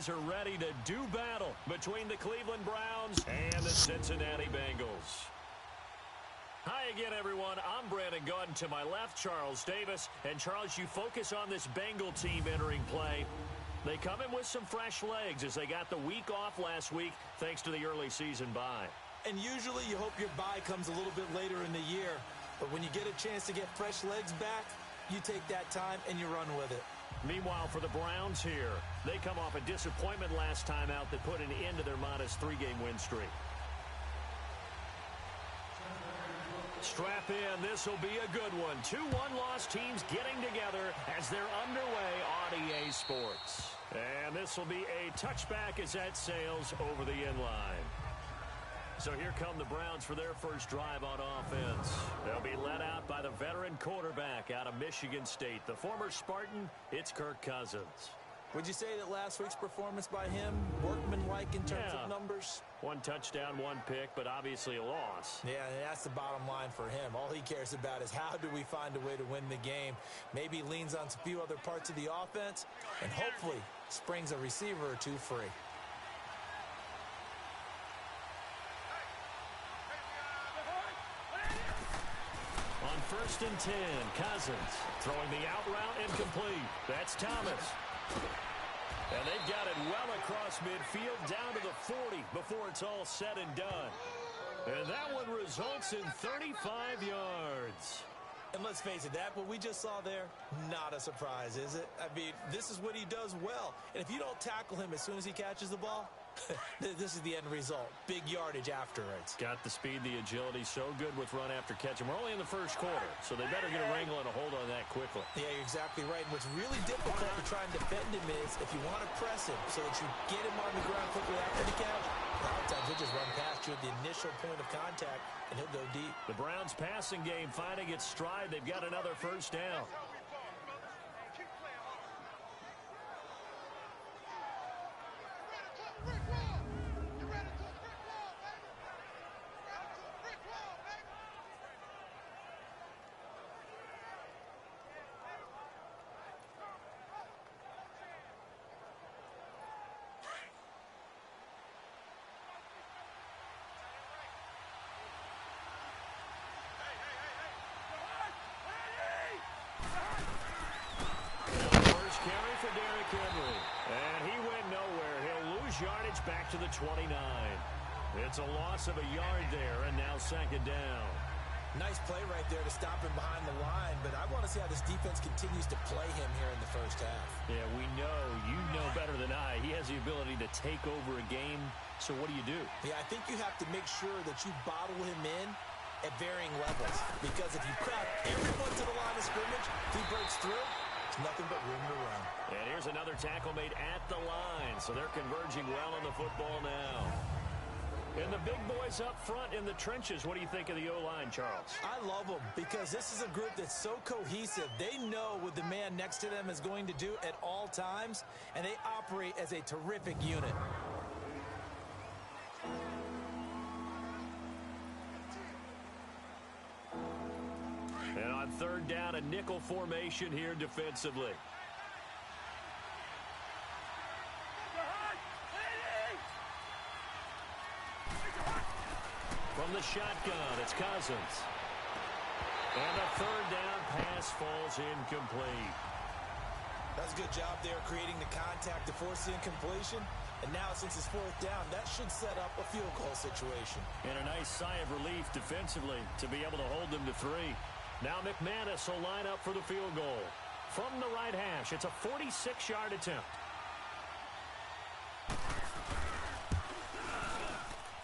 guys are ready to do battle between the Cleveland Browns and the Cincinnati Bengals. Hi again, everyone. I'm Brandon Gunn. To my left, Charles Davis. And, Charles, you focus on this Bengal team entering play. They come in with some fresh legs as they got the week off last week thanks to the early season bye. And usually you hope your bye comes a little bit later in the year. But when you get a chance to get fresh legs back, you take that time and you run with it. Meanwhile, for the Browns here, they come off a disappointment last time out that put an end to their modest 3-game win streak. Strap in. This will be a good one. 2 one-loss teams getting together as they're underway on EA Sports. And this will be a touchback as that sails over the end line. So here come the Browns for their first drive on offense. They'll be led out by the veteran quarterback out of Michigan State. The former Spartan, it's Kirk Cousins. Would you say that last week's performance by him, workmanlike in terms of numbers? 1 touchdown, 1 pick, but obviously a loss. Yeah, and that's the bottom line for him. All he cares about is how do we find a way to win the game. Maybe leans on a few other parts of the offense, and hopefully springs a receiver or 2 free. On 1st and 10, Cousins throwing the out route incomplete. That's Thomas. And they've got it well across midfield down to the 40 before it's all said and done. And that one results in 35 yards. And let's face it, that what we just saw there, not a surprise, is it? I mean, this is what he does well. And if you don't tackle him as soon as he catches the ball, this is the end result. Big yardage afterwards. Got the speed, the agility, so good with run after catch. And we're only in the first quarter, so they better get a wrangle and a hold on that quickly. Yeah, you're exactly right. And what's really difficult to try and defend him is if you want to press him so that you get him on the ground quickly after the catch, a lot of times he'll just run past you at the initial point of contact, and he'll go deep. The Browns passing game finding its stride. They've got another first down. Yardage back to the 29. It's a loss of a yard there, and now 2nd down. Nice play right there to stop him behind the line, but I want to see how this defense continues to play him here in the first half. Yeah, we know. You know better than I. He has the ability to take over a game, so what do? Yeah, I think you have to make sure that you bottle him in at varying levels, because if you crowd everyone to the line of scrimmage, if he breaks through, there's nothing but room to run. And here's another tackle made at the line, so they're converging well on the football now. And the big boys up front in the trenches. What do you think of the O-line, Charles? I love them because this is a group that's so cohesive. They know what the man next to them is going to do at all times, and they operate as a terrific unit. And on 3rd down, a nickel formation here defensively. From the shotgun, it's Cousins. And a 3rd down pass falls incomplete. That's a good job there creating the contact to force the incompletion. And now since it's 4th down, that should set up a field goal situation. And a nice sigh of relief defensively to be able to hold them to 3. Now McManus will line up for the field goal. From the right hash, it's a 46-yard attempt.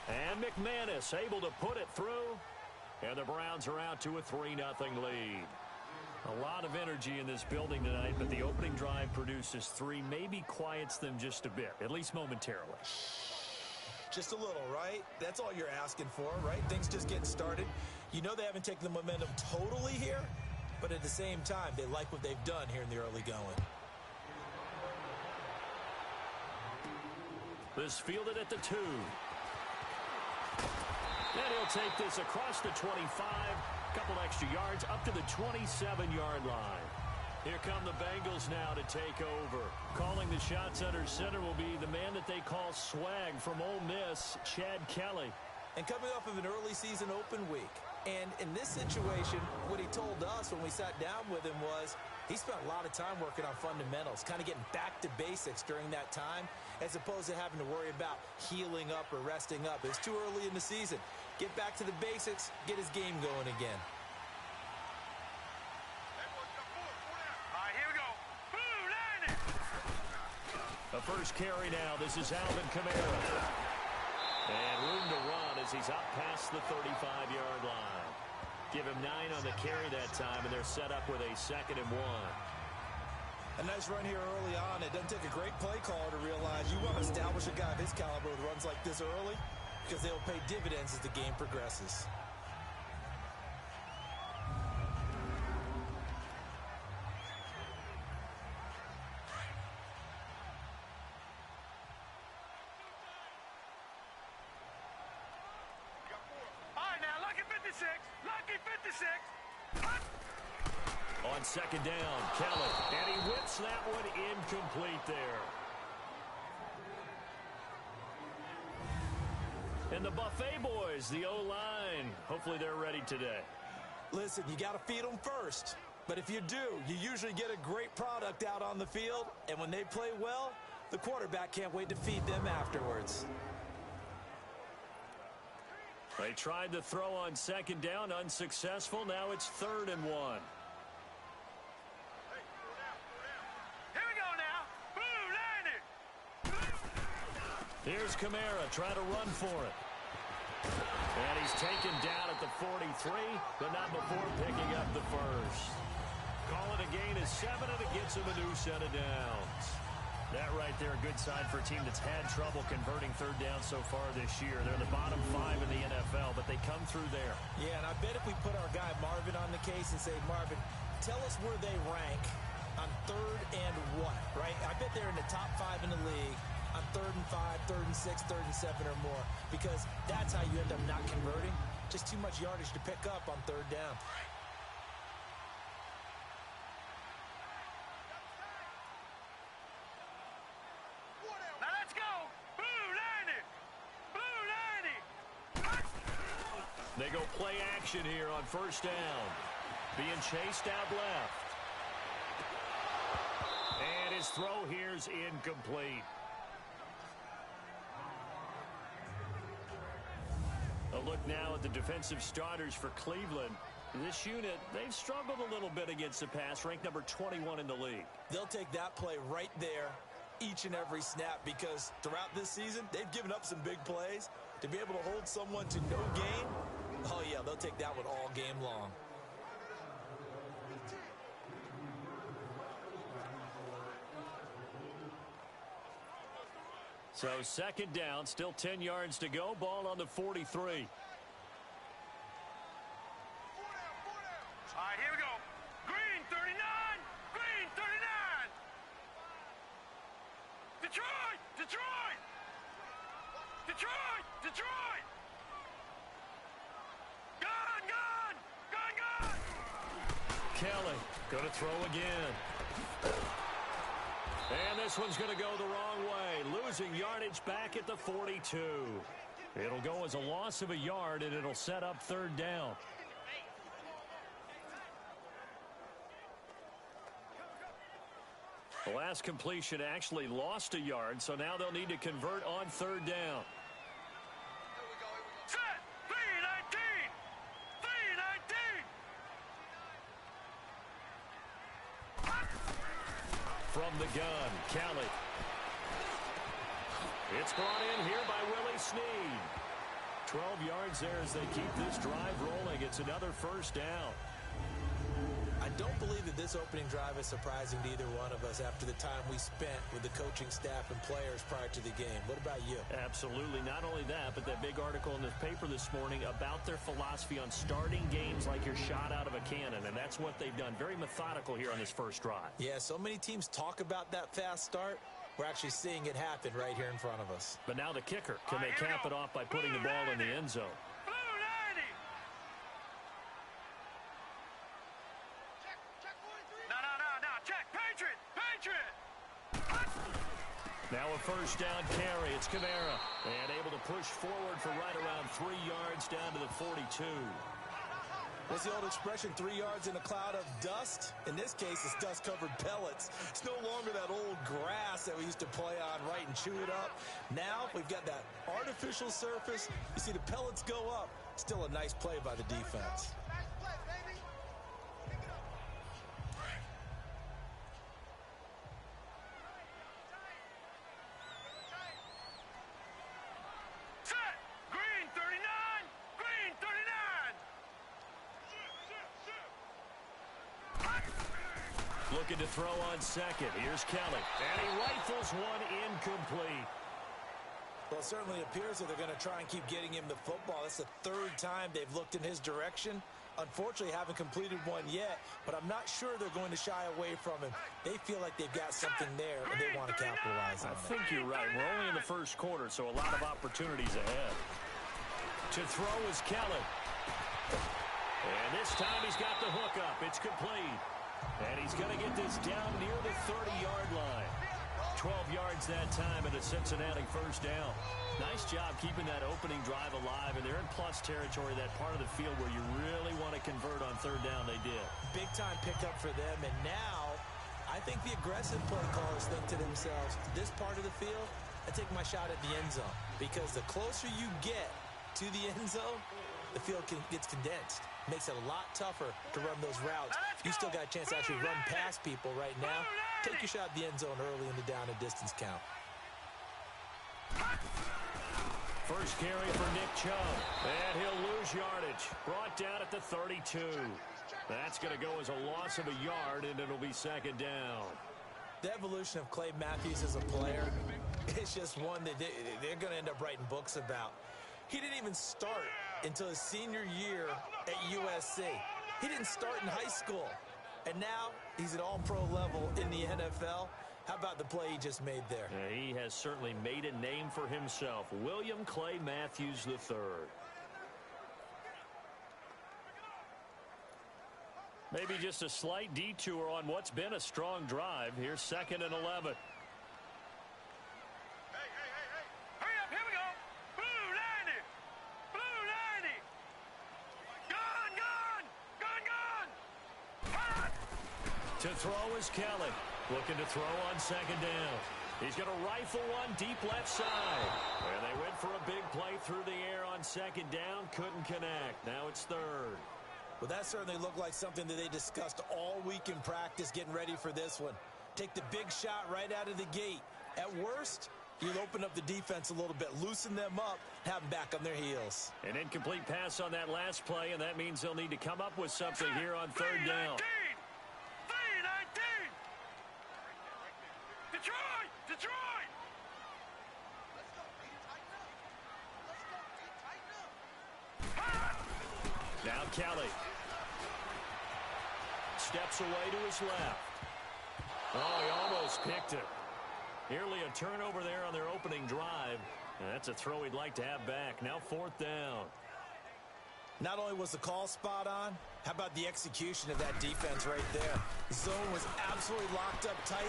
And McManus able to put it through. And the Browns are out to a 3-0 lead. A lot of energy in this building tonight, but the opening drive produces 3, maybe quiets them just a bit, at least momentarily. Just a little, right? That's all you're asking for, right? Things just getting started. You know they haven't taken the momentum totally here, but at the same time, they like what they've done here in the early going. This fielded at the 2. And he'll take this across the 25, couple extra yards up to the 27-yard line. Here come the Bengals now to take over. Calling the shots under center will be the man that they call Swag from Ole Miss, Chad Kelly. And coming off of an early season open week. And in this situation, what he told us when we sat down with him was he spent a lot of time working on fundamentals, kind of getting back to basics during that time, as opposed to having to worry about healing up or resting up. It's too early in the season. Get back to the basics, get his game going again. The first carry now. This is Alvin Kamara. And room to run as he's up past the 35-yard line. Give him 9 on the carry that time, and they're set up with a 2nd and 1. A nice run here early on. It doesn't take a great play caller to realize you want to establish a guy of his caliber with runs like this early because they'll pay dividends as the game progresses. On 2nd down, Kelly, and he whips that one incomplete there. And the Buffet boys, the O-line, hopefully they're ready today. Listen, you got to feed them first. But if you do, you usually get a great product out on the field. And when they play well, the quarterback can't wait to feed them afterwards. They tried to throw on 2nd down, unsuccessful. Now it's 3rd and 1. Here we go now. Blue landed. Here's Kamara trying to run for it. And he's taken down at the 43, but not before picking up the first. Call it a gain of 7, and it gets him a new set of downs. That right there, a good sign for a team that's had trouble converting 3rd down so far this year. They're in the bottom 5 in the NFL, but they come through there. Yeah, and I bet if we put our guy Marvin on the case and say, Marvin, tell us where they rank on 3rd and what, right? I bet they're in the top 5 in the league on 3rd and 5, 3rd and 6, 3rd and 7 or more, because that's how you end up not converting. Just too much yardage to pick up on 3rd down. They go play action here on 1st down. Being chased out left. And his throw here's incomplete. A look now at the defensive starters for Cleveland. This unit, they've struggled a little bit against the pass, ranked number 21 in the league. They'll take that play right there each and every snap because throughout this season, they've given up some big plays. To be able to hold someone to no gain, oh, yeah, they'll take that one all game long. So 2nd down, still 10 yards to go. Ball on the 43. All right, here we go. Green 39. Green 39. Detroit. Detroit. Detroit. Detroit. Gone, gone. Gone, gone. Kelly going to throw again. And this one's going to go the wrong way. Losing yardage back at the 42. It'll go as a loss of a yard, and it'll set up 3rd down. The last completion actually lost a yard, so now they'll need to convert on 3rd down. Set. 319. 319. From the gun, Kelly. It's brought in here by Willie Snead. 12 yards there as they keep this drive rolling. It's another 1st down. I don't believe that this opening drive is surprising to either one of us after the time we spent with the coaching staff and players prior to the game. What about you? Absolutely. Not only that, but that big article in the paper this morning about their philosophy on starting games like you're shot out of a cannon, and that's what they've done. Very methodical here on this first drive. Yeah, so many teams talk about that fast start. We're actually seeing it happen right here in front of us. But now the kicker. Can they cap it off by putting the ball in the end zone? first down carry. It's Kamara. And able to push forward for right around 3 yards down to the 42. What's the old expression, 3 yards in a cloud of dust? In this case, it's dust-covered pellets. It's no longer that old grass that we used to play on, right, and chew it up. Now we've got that artificial surface. You see the pellets go up. Still a nice play by the defense. Looking to throw on second. Here's Kelly. And he rifles one incomplete. Well, it certainly appears that they're going to try and keep getting him the football. That's the 3rd time they've looked in his direction. Unfortunately, haven't completed one yet, but I'm not sure they're going to shy away from him. They feel like they've got something there, and they want to capitalize on it. I think you're right. We're only in the first quarter, so a lot of opportunities ahead. To throw is Kelly. And this time he's got the hook up. It's complete. And he's going to get this down near the 30-yard line. 12 yards that time and a Cincinnati first down. Nice job keeping that opening drive alive, and they're in plus territory, that part of the field where you really want to convert on 3rd down. They did. Big-time pickup for them, and now I think the aggressive play callers think to themselves, this part of the field, I take my shot at the end zone, because the closer you get to the end zone, the field gets condensed. Makes it a lot tougher to run those routes. You still got a chance to actually run past people right now. Take your shot at the end zone early in the down and distance count. First carry for Nick Chubb. And he'll lose yardage. Brought down at the 32. That's going to go as a loss of a yard, and it'll be 2nd down. The evolution of Clay Matthews as a player, it's just one that they're going to end up writing books about. He didn't even start until his senior year at USC. He didn't start in high school. And now he's at all-pro level in the NFL. How about the play he just made there? Yeah, he has certainly made a name for himself. William Clay Matthews III. Maybe just a slight detour on what's been a strong drive. Here's 2nd and 11. To throw is Kelly. Looking to throw on 2nd down. He's going to rifle one deep left side. And they went for a big play through the air on 2nd down. Couldn't connect. Now it's 3rd. Well, that certainly looked like something that they discussed all week in practice getting ready for this one. Take the big shot right out of the gate. At worst, you'll open up the defense a little bit, loosen them up, have them back on their heels. An incomplete pass on that last play, and that means they'll need to come up with something here on 3rd down. Detroit! Now Kelly. Steps away to his left. Oh, he almost picked it. Nearly a turnover there on their opening drive. And that's a throw he'd like to have back. Now 4th down. Not only was the call spot on, how about the execution of that defense right there? The zone was absolutely locked up tight.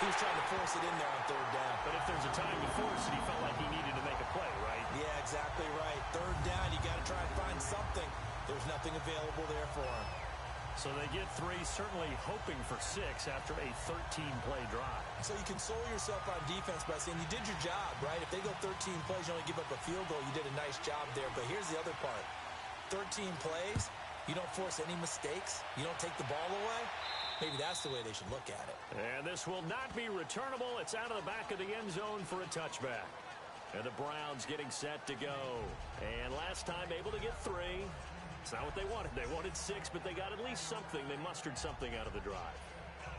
He was trying to force it in there on 3rd down. But if there's a time to force it, he felt like he needed to make a play, right? Yeah, exactly right. 3rd down, you got to try and find something. There's nothing available there for him. So they get 3, certainly hoping for 6 after a 13-play drive. So you console yourself on defense by saying you did your job, right? If they go 13 plays, you only give up a field goal, you did a nice job there. But here's the other part. 13 plays, you don't force any mistakes, you don't take the ball away. Maybe that's the way they should look at it. And this will not be returnable. It's out of the back of the end zone for a touchback. And the Browns getting set to go. And last time able to get 3. It's not what they wanted. They wanted 6, but they got at least something. They mustered something out of the drive.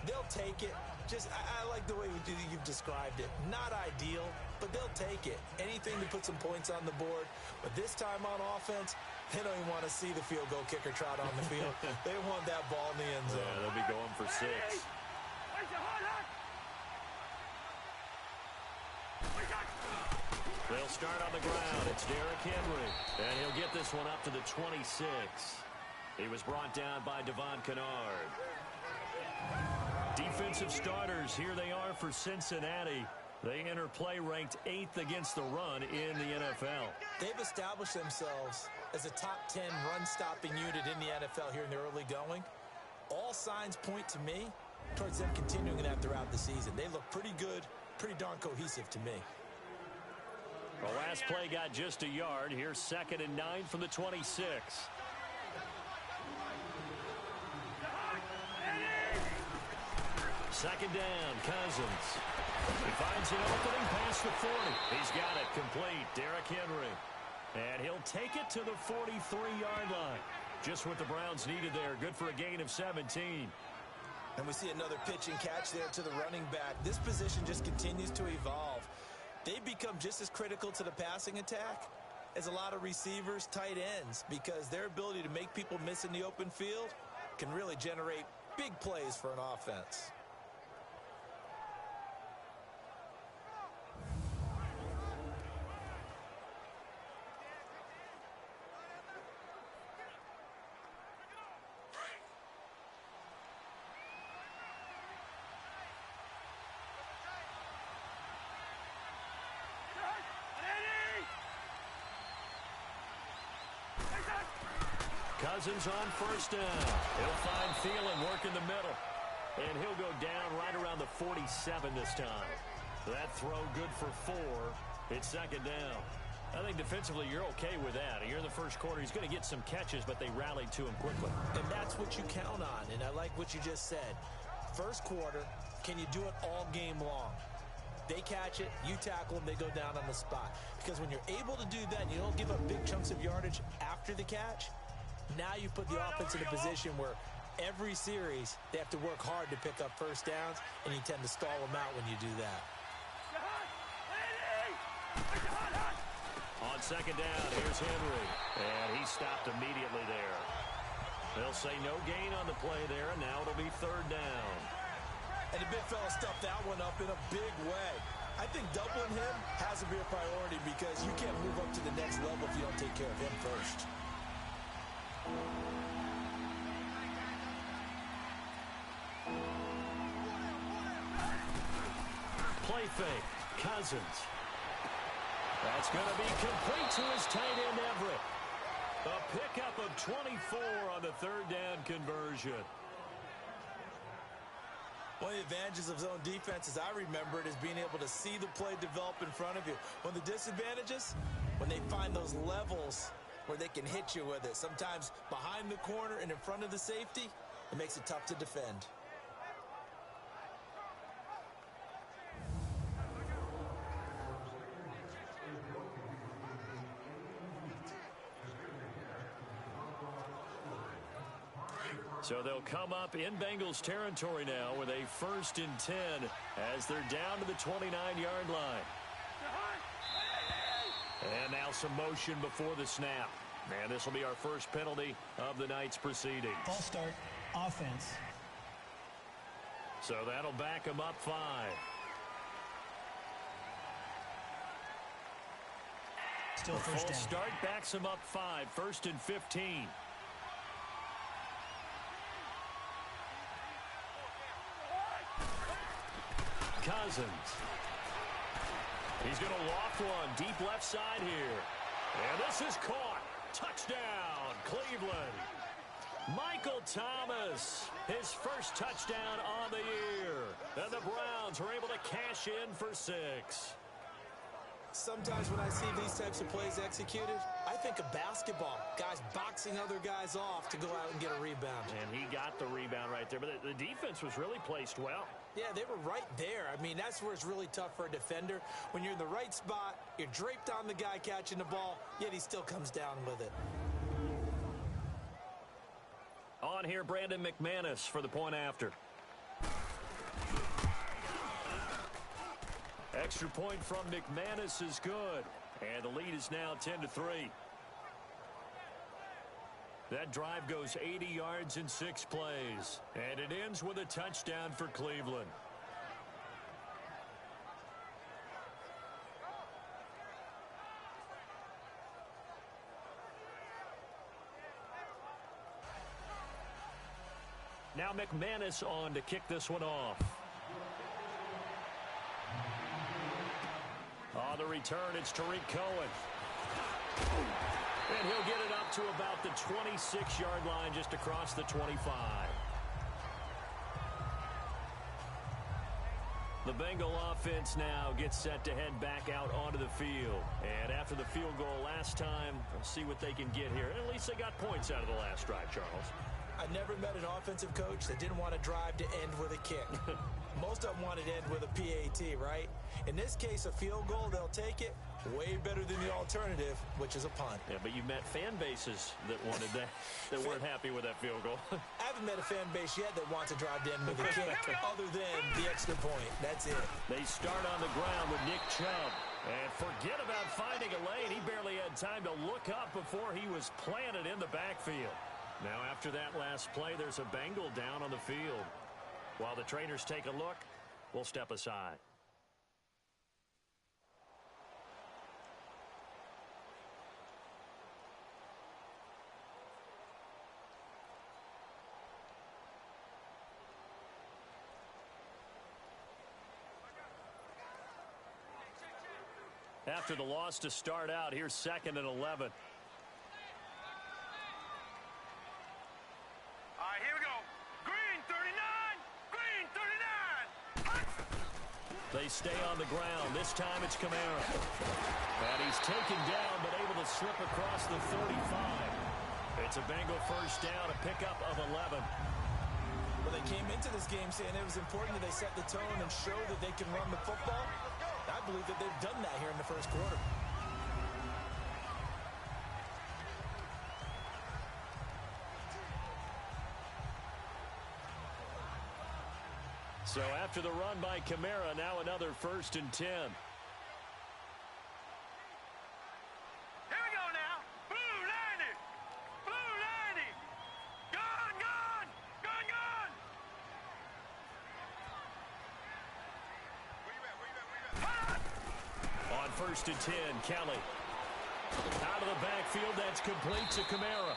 They'll take it. I like the way you've described it. Not ideal, but they'll take it. Anything to put some points on the board. But this time on offense, they don't even want to see the field goal kicker trot on the field. They want that ball in the end zone. Yeah, they'll be going for 6. They'll start on the ground. It's Derrick Henry. And he'll get this one up to the 26. He was brought down by Devon Kennard. Defensive starters, here they are for Cincinnati. They enter play ranked 8th against the run in the NFL. They've established themselves as a top 10 run-stopping unit in the NFL here in the early going. All signs point to me towards them continuing that throughout the season. They look pretty good, pretty darn cohesive to me. The last play got just a yard. Here's 2nd and 9 from the 26. Second down, Cousins. He finds an opening past the 40. He's got it complete. Derrick Henry. And he'll take it to the 43-yard line. Just what the Browns needed there. Good for a gain of 17. And we see another pitch and catch there to the running back. This position just continues to evolve. They become just as critical to the passing attack as a lot of receivers, tight ends, because their ability to make people miss in the open field can really generate big plays for an offense. Cousins on first down. He'll find Thielen working the middle. And he'll go down right around the 47 this time. That throw good for 4. It's 2nd down. I think defensively you're okay with that. You're in the first quarter. He's going to get some catches, but they rallied to him quickly. And that's what you count on. And I like what you just said. First quarter, can you do it all game long? They catch it, you tackle them, they go down on the spot. Because when you're able to do that and you don't give up big chunks of yardage after the catch, now you put the offense in a position where every series they have to work hard to pick up first downs, and you tend to stall them out when you do that. On 2nd down, here's Henry. And he stopped immediately there. They'll say no gain on the play there, and now it'll be 3rd down. And the big fella stuffed that one up in a big way. I think doubling him has to be a priority because you can't move up to the next level if you don't take care of him first. Play fake. Cousins. That's going to be complete to his tight end Everett. A pickup of 24 on the 3rd down conversion. One of the advantages of zone defense, as I remember it, is being able to see the play develop in front of you. One of the disadvantages, when they find those levels where they can hit you with it. Sometimes behind the corner and in front of the safety, it makes it tough to defend. So they'll come up in Bengals territory now with a 1st and 10 as they're down to the 29-yard line. And now some motion before the snap. And this will be our first penalty of the night's proceedings. False start, offense. So that'll back them up 5. Still the first full down. start backs them up 5. 1st and 15. Cousins. He's going to loft one deep left side here. And this is caught. Touchdown, Cleveland. Michael Thomas, his first touchdown on the year. And the Browns are able to cash in for 6. Sometimes when I see these types of plays executed, I think of basketball. Guys boxing other guys off to go out and get a rebound. And he got the rebound right there. But the defense was really placed well. Yeah, they were right there. I mean, that's where it's really tough for a defender. When you're in the right spot, you're draped on the guy catching the ball, yet he still comes down with it. On here, Brandon McManus for the point after. Extra point from McManus is good. And the lead is now 10-3. That drive goes 80 yards in 6 plays. And it ends with a touchdown for Cleveland. Now McManus on to kick this one off. On the return, it's Tariq Cohen. And he'll get it up to about the 26-yard line, just across the 25. The Bengal offense now gets set to head back out onto the field. And after the field goal last time, we'll see what they can get here. At least they got points out of the last drive, Charles. I never met an offensive coach that didn't want to drive to end with a kick. Most of them wanted to end with a PAT, right? In this case, a field goal, they'll take it. Way better than the alternative, which is a punt. Yeah, but you met fan bases that wanted that, that weren't happy with that field goal. I haven't met a fan base yet that wants to drive to end with a kick other than the extra point. That's it. They start on the ground with Nick Chubb. And forget about finding a lane. He barely had time to look up before he was planted in the backfield. Now, after that last play, there's a Bengal down on the field. While the trainers take a look, we'll step aside. After the loss to start out, here's 2nd and 11. All right, here we go. Green 39. Green 39. They stay on the ground. This time it's Kamara. And he's taken down but able to slip across the 35. It's a Bengal first down, a pickup of 11. Well, they came into this game saying it was important that they set the tone and show that they can run the football. I believe that they've done that here in the first quarter. So after the run by Kamara, now another 1st and 10. Here we go now. Blue 90. Blue 90. Gone, gone. Gone, gone. On 1st and 10, Kelly. Out of the backfield, that's complete to Kamara.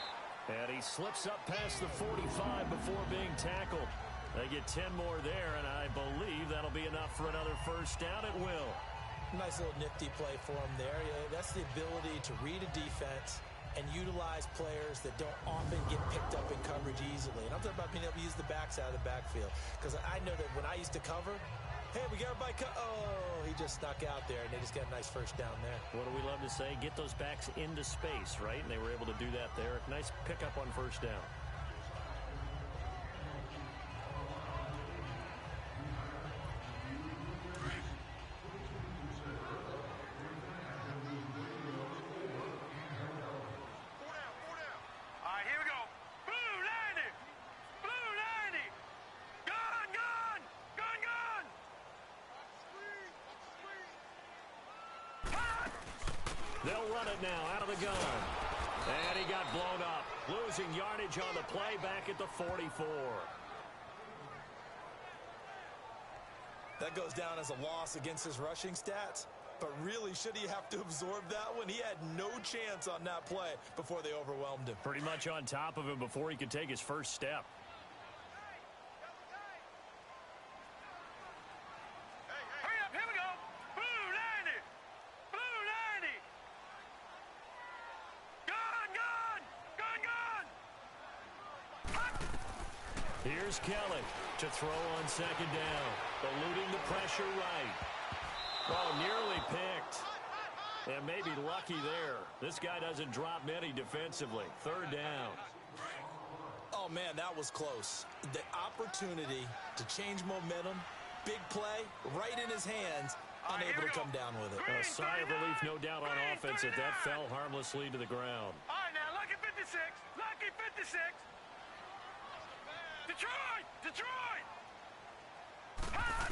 And he slips up past the 45 before being tackled. They get 10 more there, and I believe that'll be enough for another first down. It will. Nice little nifty play for him there. Yeah, that's the ability to read a defense and utilize players that don't often get picked up in coverage easily. And I'm talking about being able to use the backs out of the backfield. Because I know that when I used to cover, hey, we got everybody oh, he just snuck out there, and they just got a nice first down there. What do we love to say? Get those backs into space, right? And they were able to do that there. Nice pickup on first down. They'll run it now out of the gun. And he got blown up. Losing yardage on the play back at the 44. That goes down as a loss against his rushing stats. But really, should he have to absorb that one? He had no chance on that play before they overwhelmed him. Pretty much on top of him before he could take his first step. Here's Kelly to throw on 2nd down. Eluding the pressure right. Oh, nearly picked. And maybe lucky there. This guy doesn't drop many defensively. 3rd down. Oh, man, that was close. The opportunity to change momentum, big play, right in his hands, unable to come down with it. A sigh of relief, no doubt, on offense that fell harmlessly to the ground. All right, now, lucky 56. Lucky 56. Detroit! Detroit! Ah!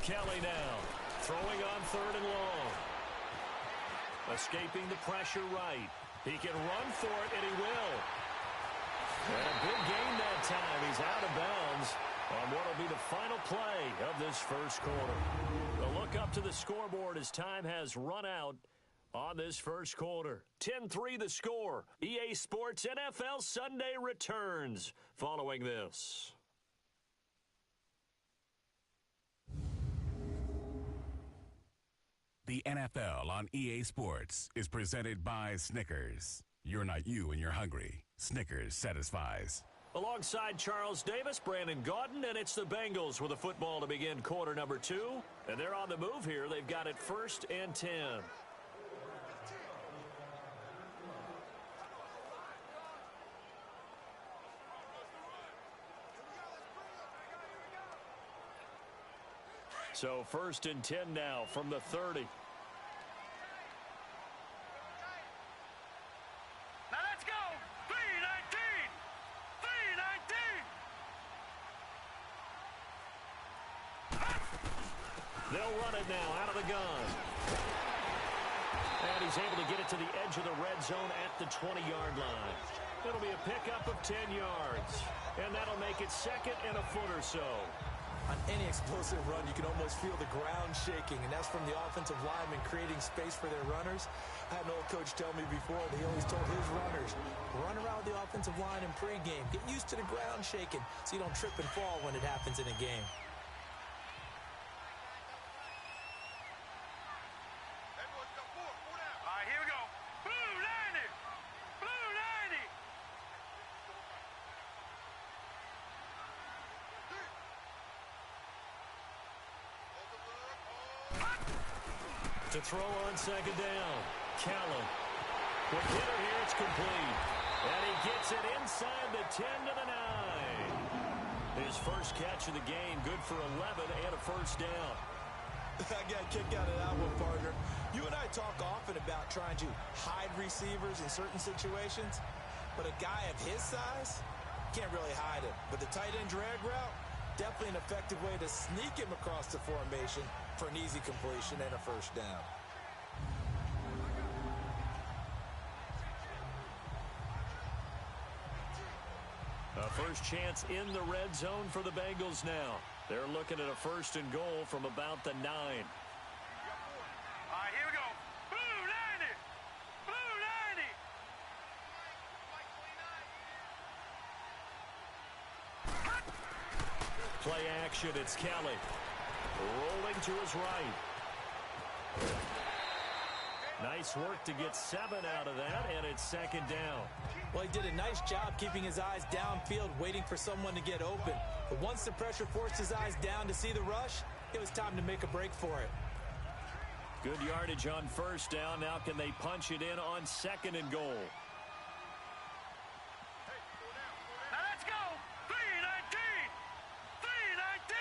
Kelly now throwing on 3rd and long. Escaping the pressure right. He can run for it, and he will. And a big gain that time. He's out of bounds on what will be the final play of this first quarter. A look up to the scoreboard as time has run out on this first quarter. 10-3 the score. EA Sports NFL Sunday returns following this. The NFL on EA Sports is presented by Snickers. You're not you when you're hungry. Snickers satisfies. Alongside Charles Davis, Brandon Gaudin, and it's the Bengals with a football to begin quarter number 2. And they're on the move here. They've got it 1st and 10. So 1st and 10 now from the 30. Now let's go. 3-19. 3-19. They'll run it now out of the gun. And he's able to get it to the edge of the red zone at the 20-yard line. It'll be a pickup of 10 yards. And that'll make it 2nd and a foot or so. On any explosive run, you can almost feel the ground shaking, and that's from the offensive linemen creating space for their runners. I had an old coach tell me before that he always told his runners, run around the offensive line in pregame. Get used to the ground shaking so you don't trip and fall when it happens in a game. All right, here we go. Blue 90. Blue 90. To throw on 2nd down. Callan. With hitter here, it's complete. And he gets it inside the 10 to the 9. His first catch of the game, good for 11 and a 1st down. I got a kick out of that one, partner. You and I talk often about trying to hide receivers in certain situations, but a guy of his size can't really hide him. But the tight end drag route, definitely an effective way to sneak him across the formation for an easy completion and a 1st down. A first chance in the red zone for the Bengals now. They're looking at a 1st and goal from about the 9. All right, here we go. Blue 90. Blue 90. Play action, it's Kelly. Rolling to his right. Nice work to get 7 out of that, and it's 2nd down. Well, he did a nice job keeping his eyes downfield, waiting for someone to get open. But once the pressure forced his eyes down to see the rush, it was time to make a break for it. Good yardage on 1st down. Now can they punch it in on 2nd and goal? Now let's go. 3-19. 3-19.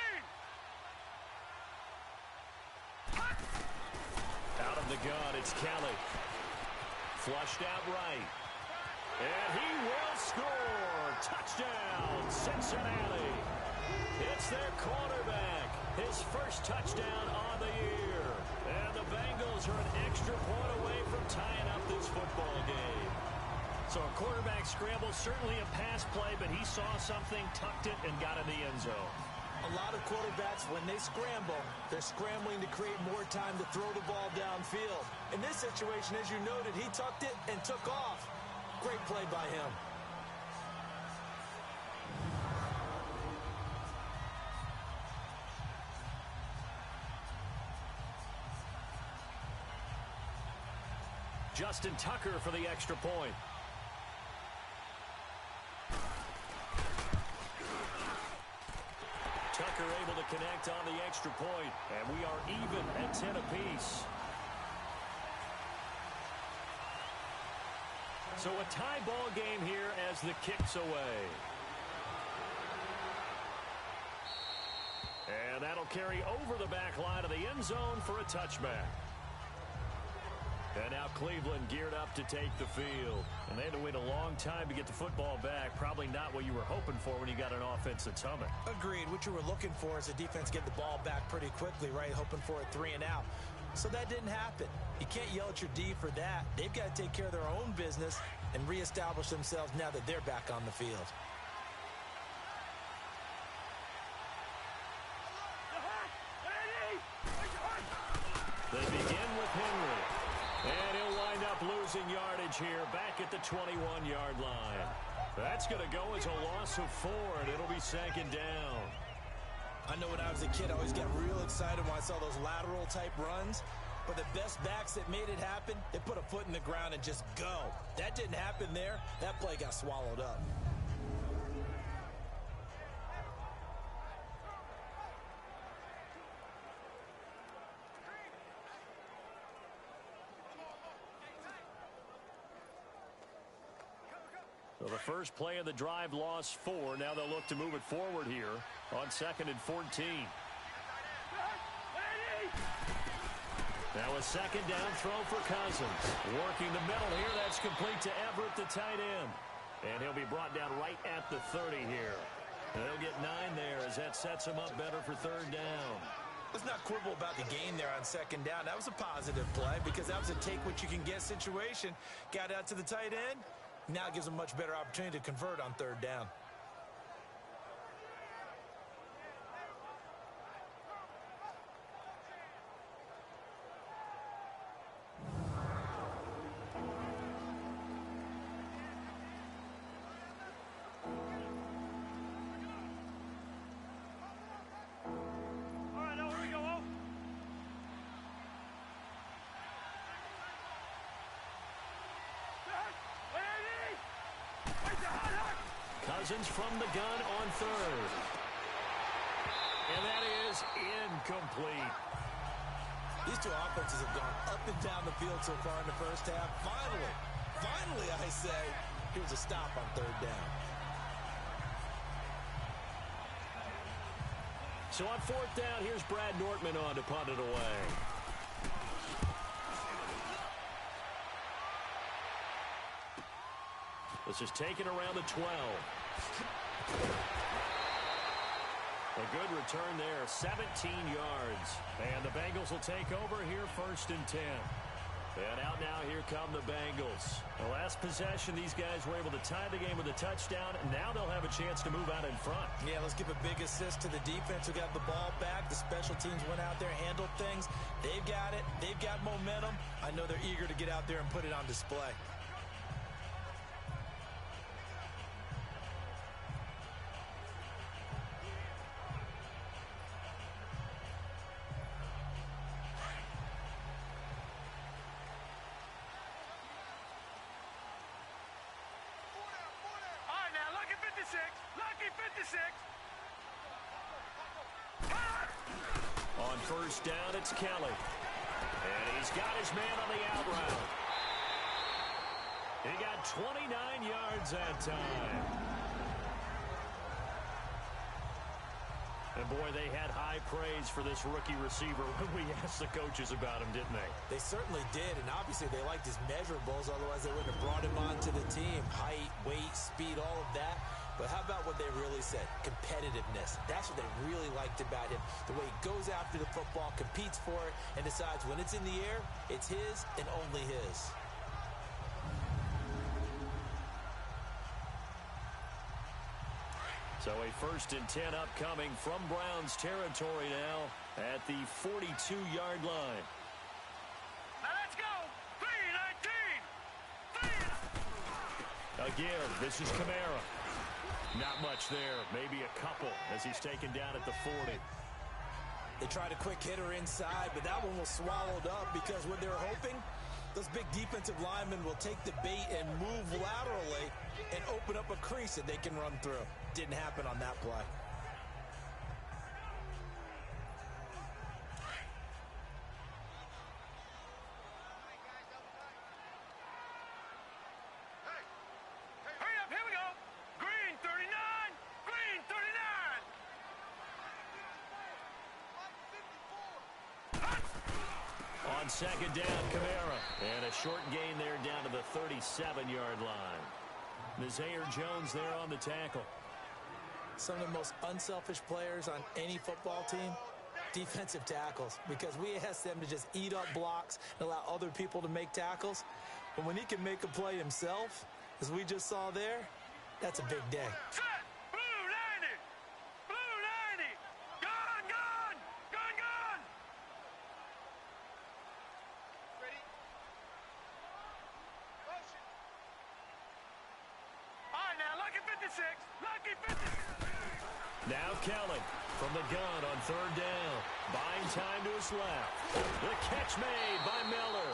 Out of the gun, it's Kelly. Flushed out right. And he will score. Touchdown, Cincinnati. It's their quarterback. His first touchdown on the year. And the Bengals are an extra point away from tying up this football game. So a quarterback scramble, certainly a pass play, but he saw something, tucked it, and got in the end zone. A lot of quarterbacks, when they scramble, they're scrambling to create more time to throw the ball downfield. In this situation, as you noted, he tucked it and took off. Great play by him. Justin Tucker for the extra point. Tucker able to connect on the extra point, and we are even at 10 apiece. So a tie ball game here as the kick's away. And that'll carry over the back line of the end zone for a touchback. And now Cleveland geared up to take the field. And they had to wait a long time to get the football back. Probably not what you were hoping for when you got an offense that's humming. Agreed. What you were looking for is the defense get the ball back pretty quickly, right? Hoping for a 3 and out. So that didn't happen. You can't yell at your D for that. They've got to take care of their own business and reestablish themselves now that they're back on the field. They begin with Henry. And he'll wind up losing yardage here back at the 21-yard line. That's going to go as a loss of 4, and it'll be 2nd down. I know when I was a kid, I always got real excited when I saw those lateral-type runs. But the best backs that made it happen, they put a foot in the ground and just go. That didn't happen there. That play got swallowed up. So the first play of the drive lost 4. Now they'll look to move it forward here on 2nd and 14. Now a second down throw for Cousins. Working the middle here. That's complete to Everett, the tight end. And he'll be brought down right at the 30 here. And they'll get 9 there as that sets him up better for 3rd down. Let's not quibble about the gain there on 2nd down. That was a positive play because that was a take-what-you-can-get situation. Got out to the tight end. Now it gives them a much better opportunity to convert on 3rd down. Cousins from the gun on 3rd. And that is incomplete. These two offenses have gone up and down the field so far in the first half. Finally, I say, here's a stop on 3rd down. So on 4th down, here's Brad Nortman on to punt it away. This is taken around the 12. A good return there, 17 yards. And the Bengals will take over here 1st and 10. And out now, here come the Bengals. The last possession, these guys were able to tie the game with a touchdown. And now they'll have a chance to move out in front. Yeah, let's give a big assist to the defense who got the ball back. The special teams went out there, handled things. They've got it. They've got momentum. I know they're eager to get out there and put it on display. On 1st down, it's Kelly. And he's got his man on the out route. He got 29 yards that time. And boy, they had high praise for this rookie receiver when we asked the coaches about him, didn't they? They certainly did, and obviously they liked his measurables, otherwise they wouldn't have brought him onto the team. Height, weight, speed, all of that. But how about what they really said? Competitiveness. That's what they really liked about him. The way he goes after the football, competes for it, and decides when it's in the air, it's his and only his. So a 1st and 10 upcoming from Browns territory now at the 42-yard line. Now let's go. 3-19. A give. This is Kamara. Not much there. Maybe a couple as he's taken down at the 40. They tried a quick hitter inside, but that one was swallowed up because what they're hoping, those big defensive linemen will take the bait and move laterally and open up a crease that they can run through. Didn't happen on that play. Hurry up, here we go. Green 39. Green 39. On 2nd down, Kamara. And a short gain there down to the 37-yard line. Nazaire Jones there on the tackle. Some of the most unselfish players on any football team, defensive tackles, because we ask them to just eat up blocks and allow other people to make tackles. But when he can make a play himself, as we just saw there, that's a big day. Set. Blue 90. Blue 90. Gone, gone. Gone, gone. Ready? Motion. All right, now, lucky 56. Lucky 56. Now Kelly from the gun on third down. Buying time to his left. The catch made by Miller.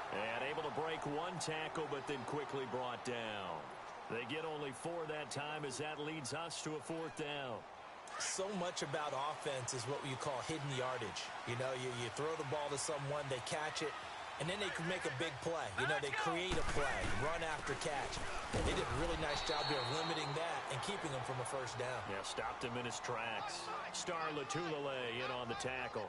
And able to break one tackle, but then quickly brought down. They get only 4 that time as that leads us to a 4th down. So much about offense is what you call hidden yardage. You know, you throw the ball to someone, they catch it, and then they can make a big play. You know, they create a play, run after catch. And they did a really nice job here of limiting that and keeping him from a first down. Yeah, stopped him in his tracks. Star Latulele in on the tackle.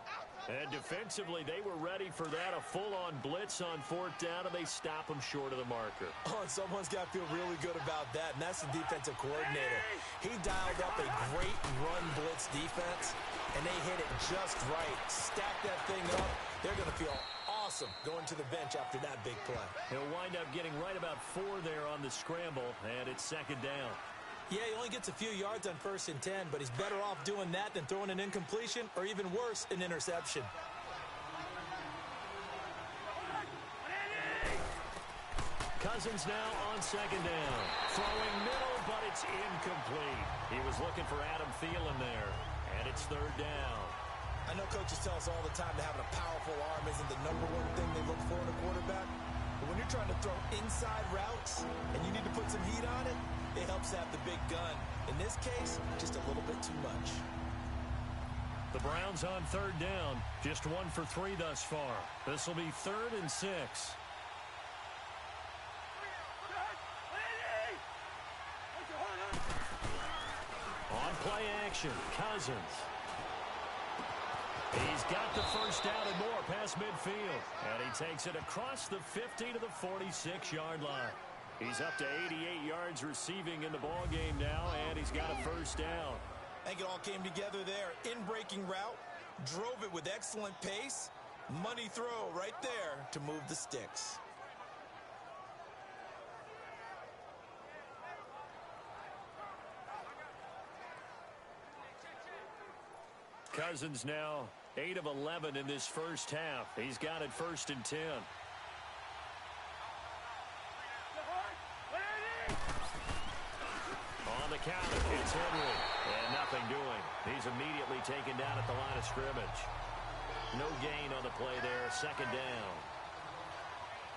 And defensively, they were ready for that. A full-on blitz on 4th down, and they stop him short of the marker. Oh, and someone's got to feel really good about that, and that's the defensive coordinator. He dialed up a great run blitz defense, and they hit it just right. Stack that thing up. They're going to feel awesome going to the bench after that big play. He'll wind up getting right about 4 there on the scramble, and it's 2nd down. Yeah, he only gets a few yards on 1st and 10, but he's better off doing that than throwing an incompletion or even worse, an interception. Cousins now on 2nd down. Throwing middle, but it's incomplete. He was looking for Adam Thielen there, and it's 3rd down. I know coaches tell us all the time that having a powerful arm isn't the #1 thing they look for in a quarterback. But when you're trying to throw inside routes and you need to put some heat on it, it helps have the big gun. In this case, just a little bit too much. The Browns on 3rd down. Just 1 for 3 thus far. This will be 3rd and 6. On play action, Cousins. He's got the first down and more past midfield. And he takes it across the 50 to the 46-yard line. He's up to 88 yards receiving in the ballgame now, and he's got a first down. I think it all came together there. In-breaking route, drove it with excellent pace. Money throw right there to move the sticks. Cousins now 8 of 11 in this first half. He's got it 1st and 10. On the counter, it's Henry. And nothing doing. He's immediately taken down at the line of scrimmage. No gain on the play there. 2nd down.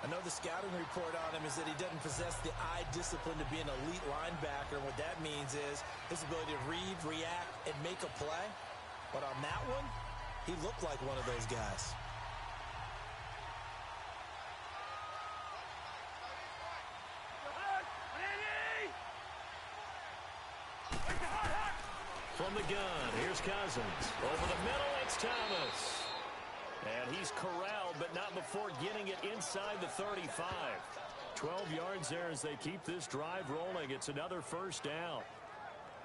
I know the scouting report on him is that he doesn't possess the eye discipline to be an elite linebacker. What that means is his ability to read, react, and make a play. But on that one, he looked like one of those guys. From the gun, here's Cousins. Over the middle, it's Thomas. And he's corralled, but not before getting it inside the 35. 12 yards there as they keep this drive rolling. It's another first down.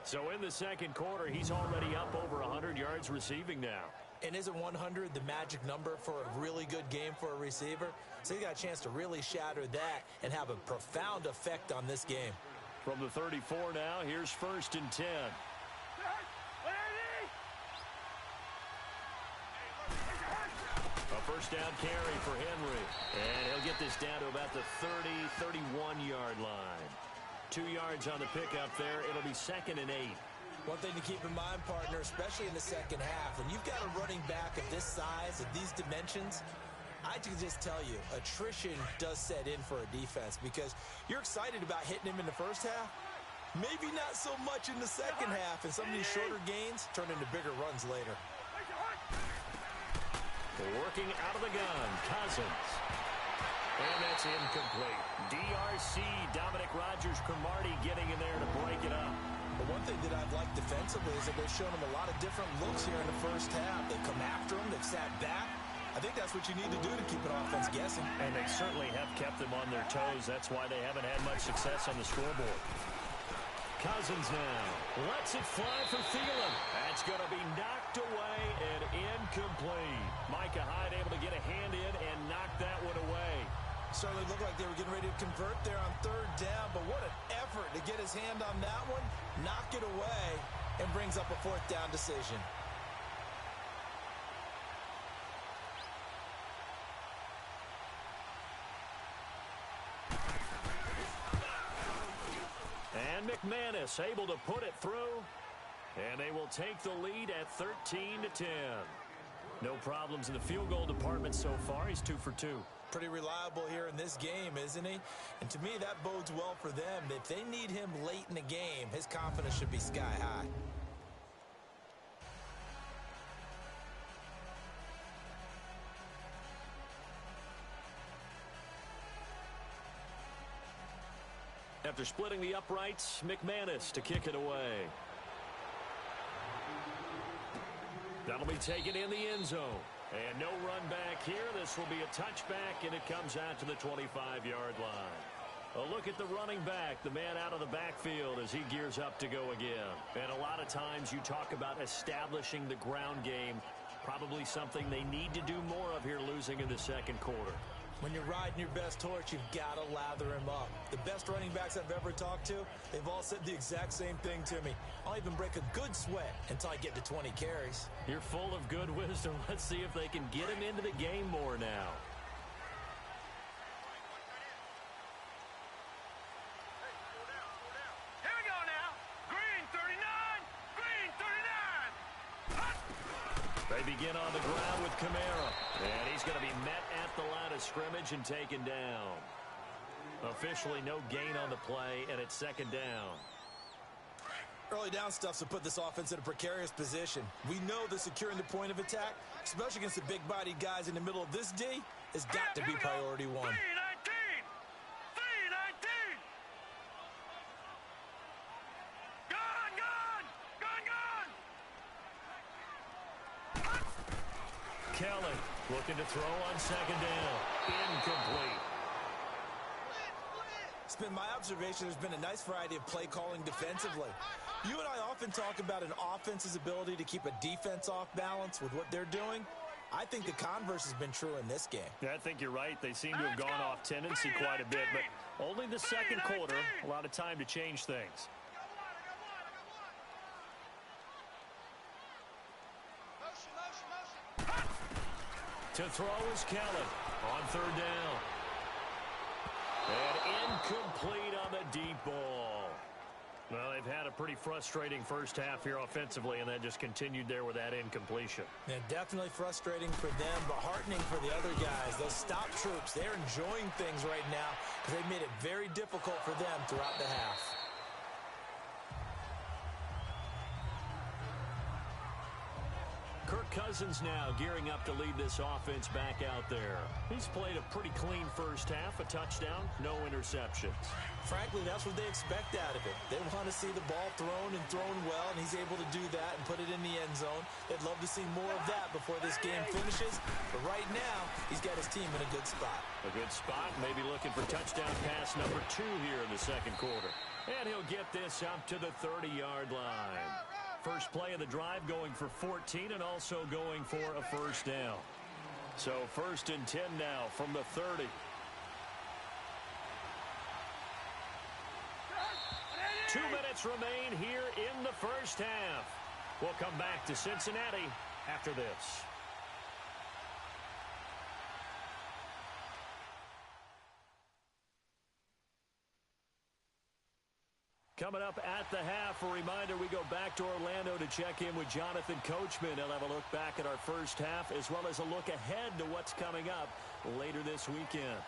So in the second quarter, he's already up over 100 yards receiving now. And isn't 100 the magic number for a really good game for a receiver? So he got a chance to really shatter that and have a profound effect on this game. From the 34 now, here's 1st and 10. A first down carry for Henry. And he'll get this down to about the 30, 31-yard line. 2 yards on the pickup there. It'll be 2nd and 8. One thing to keep in mind, partner, especially in the second half, when you've got a running back of this size, of these dimensions, I can just tell you, attrition does set in for a defense because you're excited about hitting him in the first half. Maybe not so much in the second half, and some of these shorter gains turn into bigger runs later. Working out of the gun, Cousins. And that's incomplete. DRC, Dominic Rodgers-Cromartie getting in there to break it up. But one thing that I've liked defensively is that they've shown him a lot of different looks here in the first half. They've come after him. They've sat back. I think that's what you need to do to keep an offense guessing. And they certainly have kept them on their toes. That's why they haven't had much success on the scoreboard. Cousins now lets it fly for Thielen. That's going to be knocked away and incomplete. Micah Hyde able to get a hand in and knock that one away. Certainly looked like they were getting ready to convert there on 3rd down, but what an effort to get his hand on that one, knock it away, and brings up a 4th down decision. And McManus able to put it through. And they will take the lead at 13-10. No problems in the field goal department so far. He's 2 for 2. Pretty reliable here in this game, isn't he? And to me, that bodes well for them. If they need him late in the game, his confidence should be sky high. After splitting the uprights, McManus to kick it away. That'll be taken in the end zone. And no run back here. This will be a touchback, and it comes out to the 25-yard line. A look at the running back, the man out of the backfield as he gears up to go again. And a lot of times you talk about establishing the ground game, probably something they need to do more of here losing in the second quarter. When you're riding your best horse, you've got to lather him up. The best running backs I've ever talked to, they've all said the exact same thing to me. I'll even break a good sweat until I get to 20 carries. You're full of good wisdom. Let's see if they can get him into the game more now. Here we go now. Green 39. Green 39. They begin on the ground with Kamara. And he's going to be met at the line of scrimmage and taken down. Officially no gain on the play, and it's second down. Early down stuff's to put this offense in a precarious position. We know that securing the point of attack, especially against the big-bodied guys in the middle of this D, has got to be priority one. 319. 319. Gone, gone. Gone, gone. Kelly looking to throw on second down. Incomplete. It's been my observation there's been a nice variety of play calling defensively. You and I often talk about an offense's ability to keep a defense off balance with what they're doing. I think the converse has been true in this game. Yeah, I think you're right. They seem to have gone off tendency quite a bit, but only the second quarter, a lot of time to change things. To throw is Kelly on third down. And incomplete on the deep ball. Well, they've had a pretty frustrating first half here offensively, and that just continued there with that incompletion. Yeah, definitely frustrating for them, but heartening for the other guys. Those stop troops, they're enjoying things right now because they've made it very difficult for them throughout the half. Kirk Cousins now gearing up to lead this offense back out there. He's played a pretty clean first half, a touchdown, no interceptions. Frankly, that's what they expect out of it. They want to see the ball thrown and thrown well, and he's able to do that and put it in the end zone. They'd love to see more of that before this game finishes, but right now, he's got his team in a good spot. A good spot, maybe looking for touchdown pass number 2 here in the second quarter. And he'll get this up to the 30-yard line. First play of the drive going for 14 and also going for a first down. So 1st and 10 now from the 30. Two minutes remain here in the first half. We'll come back to Cincinnati after this. Coming up at the half, a reminder, we go back to Orlando to check in with Jonathan Coachman. He'll have a look back at our first half as well as a look ahead to what's coming up later this weekend.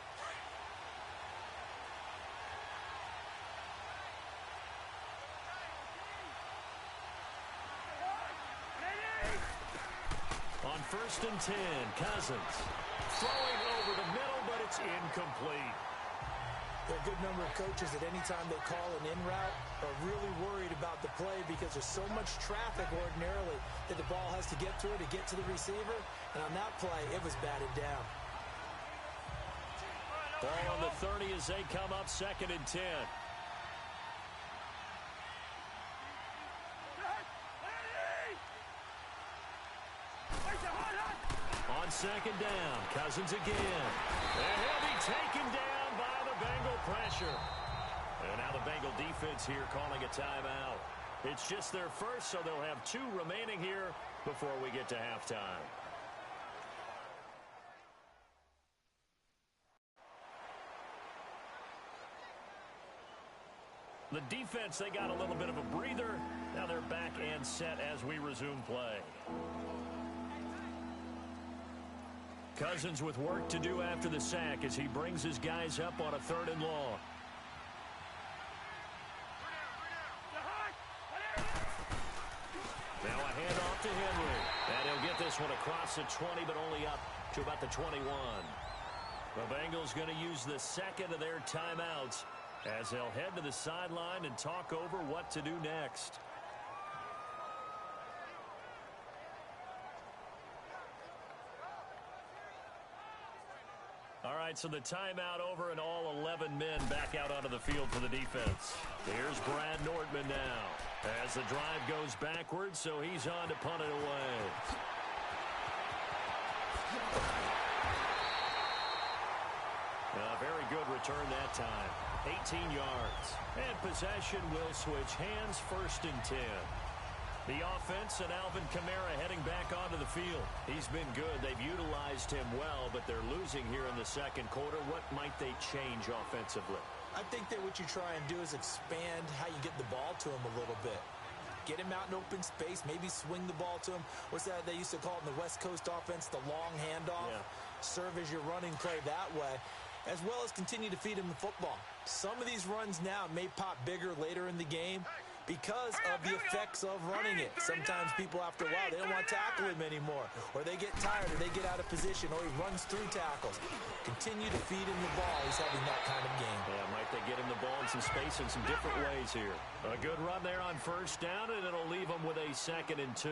On 1st and 10, Cousins throwing over the middle, but it's incomplete. There are a good number of coaches that any time they call an in route are really worried about the play because there's so much traffic ordinarily that the ball has to get through to get to the receiver. And on that play, it was batted down. Ball on the 30 as they come up 2nd and 10. On 2nd down, Cousins again. And he'll be taken down by the Bengal pressure. And now the Bengal defense here calling a timeout. It's just their first, so they'll have 2 remaining here before we get to halftime. The defense, they got a little bit of a breather. Now they're back and set as we resume play. Cousins with work to do after the sack as he brings his guys up on a 3rd and long. Now a handoff to Henry. And he'll get this one across the 20, but only up to about the 21. The Bengals going to use the second of their timeouts as they'll head to the sideline and talk over what to do next. All right, so the timeout over and all 11 men back out onto the field for the defense. Here's Brad Nordman now as the drive goes backwards, so he's on to punt it away. A very good return that time. 18 yards. And possession will switch hands, 1st and 10. The offense and Alvin Kamara heading back onto the field. He's been good. They've utilized him well, but they're losing here in the 2nd quarter. What might they change offensively? I think that what you try and do is expand how you get the ball to him a little bit. Get him out in open space, maybe swing the ball to him. What's that they used to call it in the West Coast offense, the long handoff? Yeah. Serve as your running play that way, as well as continue to feed him the football. Some of these runs now may pop bigger later in the game because of the effects of running it. Sometimes people, after a while, they don't want to tackle him anymore, or they get tired, or they get out of position, or he runs through tackles. Continue to feed him the ball. He's having that kind of game. Yeah, might they get him the ball in some space in some different ways here. A good run there on 1st down, and it'll leave him with a 2nd and 2.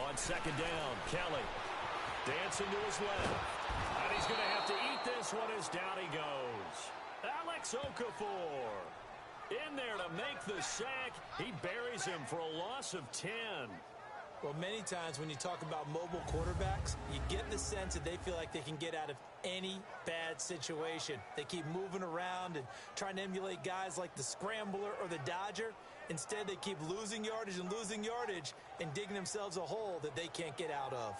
On 2nd down, Kelly dancing to his left. And he's going to have to eat this one as down he goes. Alex Okafor in there to make the sack. He buries him for a loss of 10. Well, many times when you talk about mobile quarterbacks, you get the sense that they feel like they can get out of any bad situation. They keep moving around and trying to emulate guys like the Scrambler or the Dodger. Instead, they keep losing yardage and digging themselves a hole that they can't get out of.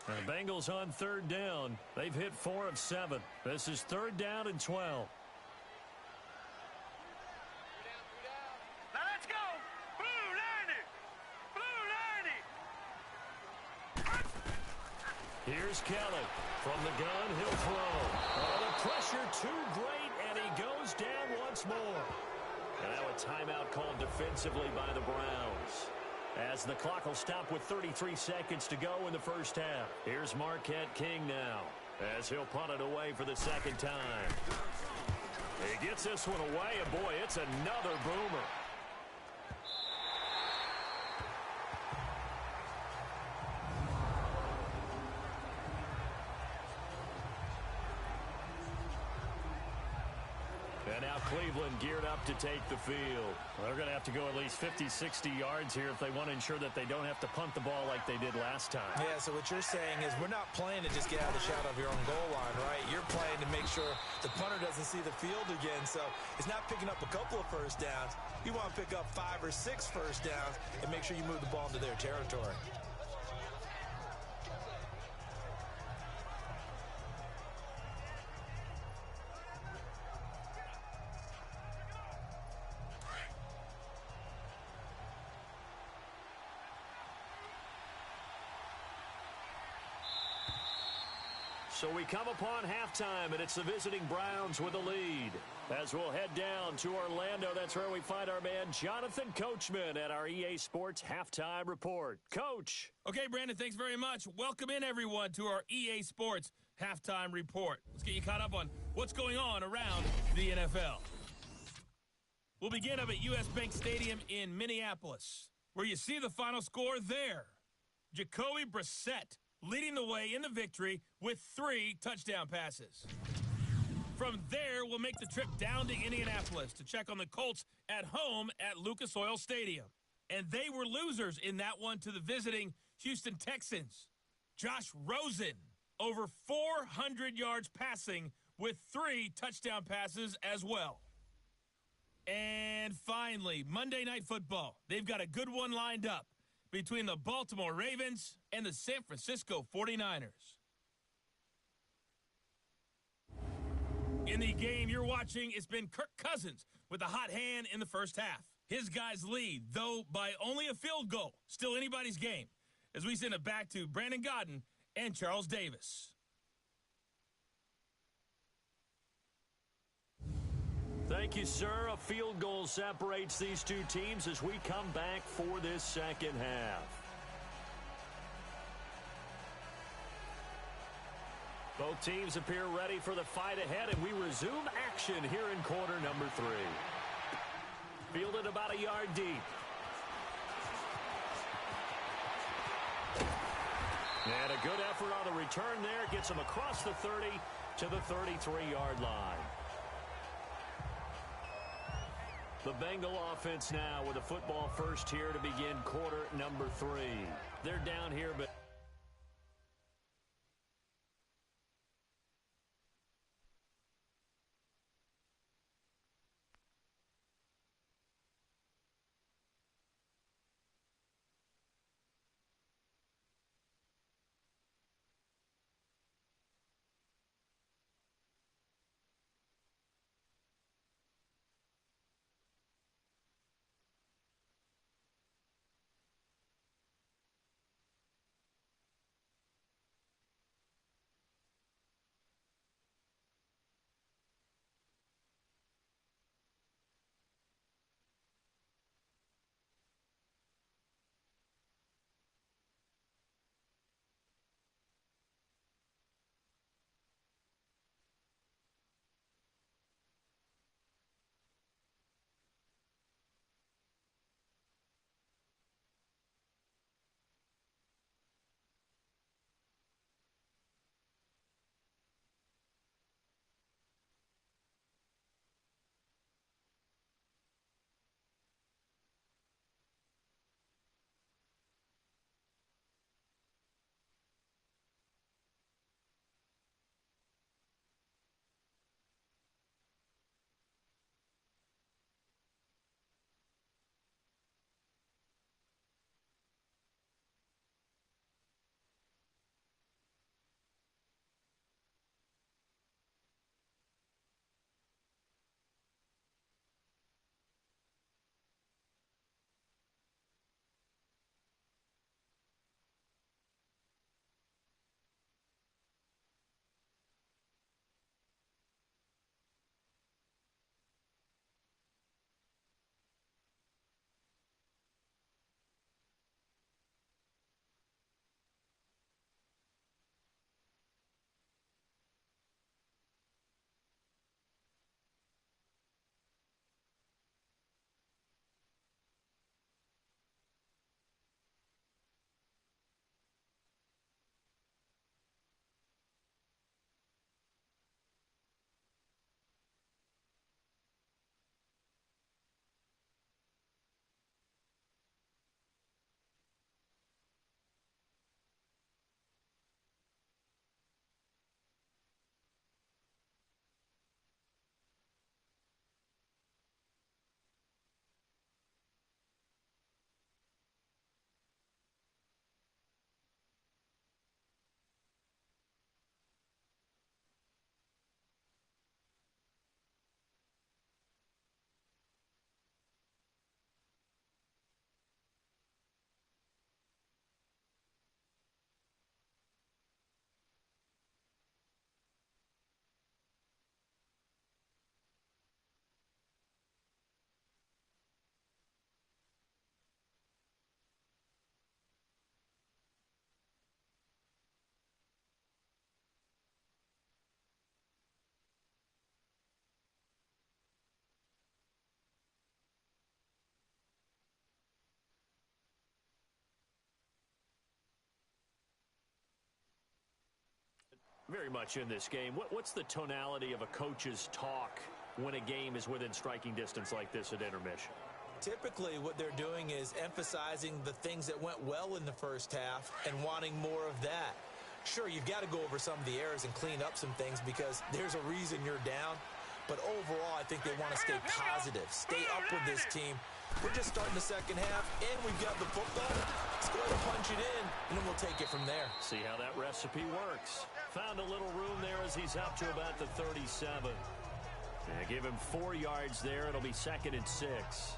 The Bengals on 3rd down. They've hit 4 of 7. This is 3rd down and 12. Now let's go. Blue 90. Blue 90. Here's Kelly. From the gun, he'll throw. Oh, the pressure too great, and he goes down once more. And now a timeout called defensively by the Browns, as the clock will stop with 33 seconds to go in the 1st half. Here's Marquette King now, as he'll punt it away for the 2nd time. He gets this one away, and boy, it's another boomer. And now Cleveland geared up to take the field. Well, they're going to have to go at least 50, 60 yards here if they want to ensure that they don't have to punt the ball like they did last time. Yeah, so what you're saying is we're not playing to just get out of the shadow of your own goal line, right? You're playing to make sure the punter doesn't see the field again. So it's not picking up a couple of 1st downs. You want to pick up 5 or 6 1st downs and make sure you move the ball into their territory. So we come upon halftime, and it's the visiting Browns with a lead. As we'll head down to Orlando, that's where we find our man Jonathan Coachman at our EA Sports Halftime Report. Coach. Okay, Brandon, thanks very much. Welcome in, everyone, to our EA Sports Halftime Report. Let's get you caught up on what's going on around the NFL. We'll begin up at U.S. Bank Stadium in Minneapolis, where you see the final score there. Jacoby Brissett leading the way in the victory with 3 touchdown passes. From there, we'll make the trip down to Indianapolis to check on the Colts at home at Lucas Oil Stadium. And they were losers in that one to the visiting Houston Texans. Josh Rosen, over 400 yards passing with 3 touchdown passes as well. And finally, Monday Night Football. They've got a good one lined up. between the Baltimore Ravens and the San Francisco 49ers. In the game you're watching, it's been Kirk Cousins with a hot hand in the first half. His guys lead, though by only a field goal. Still anybody's game, as we send it back to Brandon Godden and Charles Davis. Thank you, sir. A field goal separates these two teams as we come back for this second half. Both teams appear ready for the fight ahead, and we resume action here in quarter number 3. Fielded about a yard deep. And a good effort on the return there. Gets him across the 30 to the 33-yard line. The Bengal offense now with a football first here to begin quarter number 3. They're down here, but very much in this game. What's the tonality of a coach's talk when a game is within striking distance like this at intermission? Typically, what they're doing is emphasizing the things that went well in the first half and wanting more of that. Sure, you've got to go over some of the errors and clean up some things because there's a reason you're down. But overall, I think they want to stay positive, stay up with this team. We're just starting the second half, and we've got the football. It's and then we'll take it from there. See how that recipe works. Found a little room there as he's up to about the 37. Give him 4 yards there. It'll be 2nd and 6.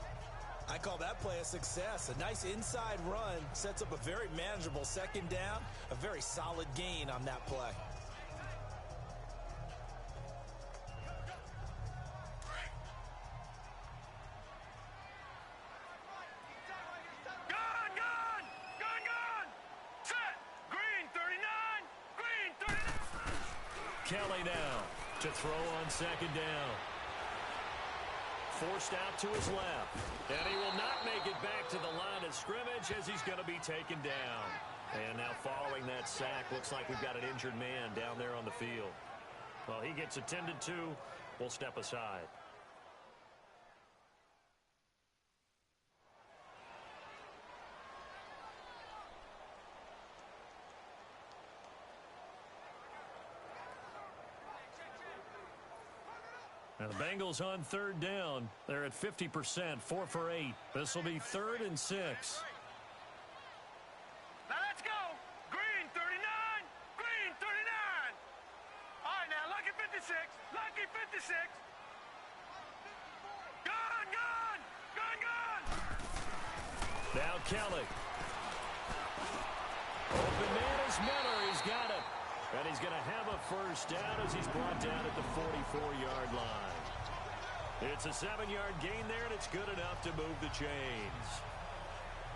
I call that play a success. A nice inside run sets up a very manageable 2nd down. A very solid gain on that play. Kelly now to throw on 2nd down. Forced out to his left. And he will not make it back to the line of scrimmage as he's going to be taken down. And now following that sack, looks like we've got an injured man down there on the field. Well, he gets attended to. We'll step aside. Now the Bengals on 3rd down. They're at 50%, 4 for 8. This will be 3rd and 6. Now let's go. Green 39. Green 39. All right, now Lucky 56. Lucky 56. Gun, gun. Gun, gun. Now Kelly. Open man is Miller. He's got it. And he's going to have a 1st down as he's brought down at the 44-yard line. It's a 7-yard gain there, and it's good enough to move the chains.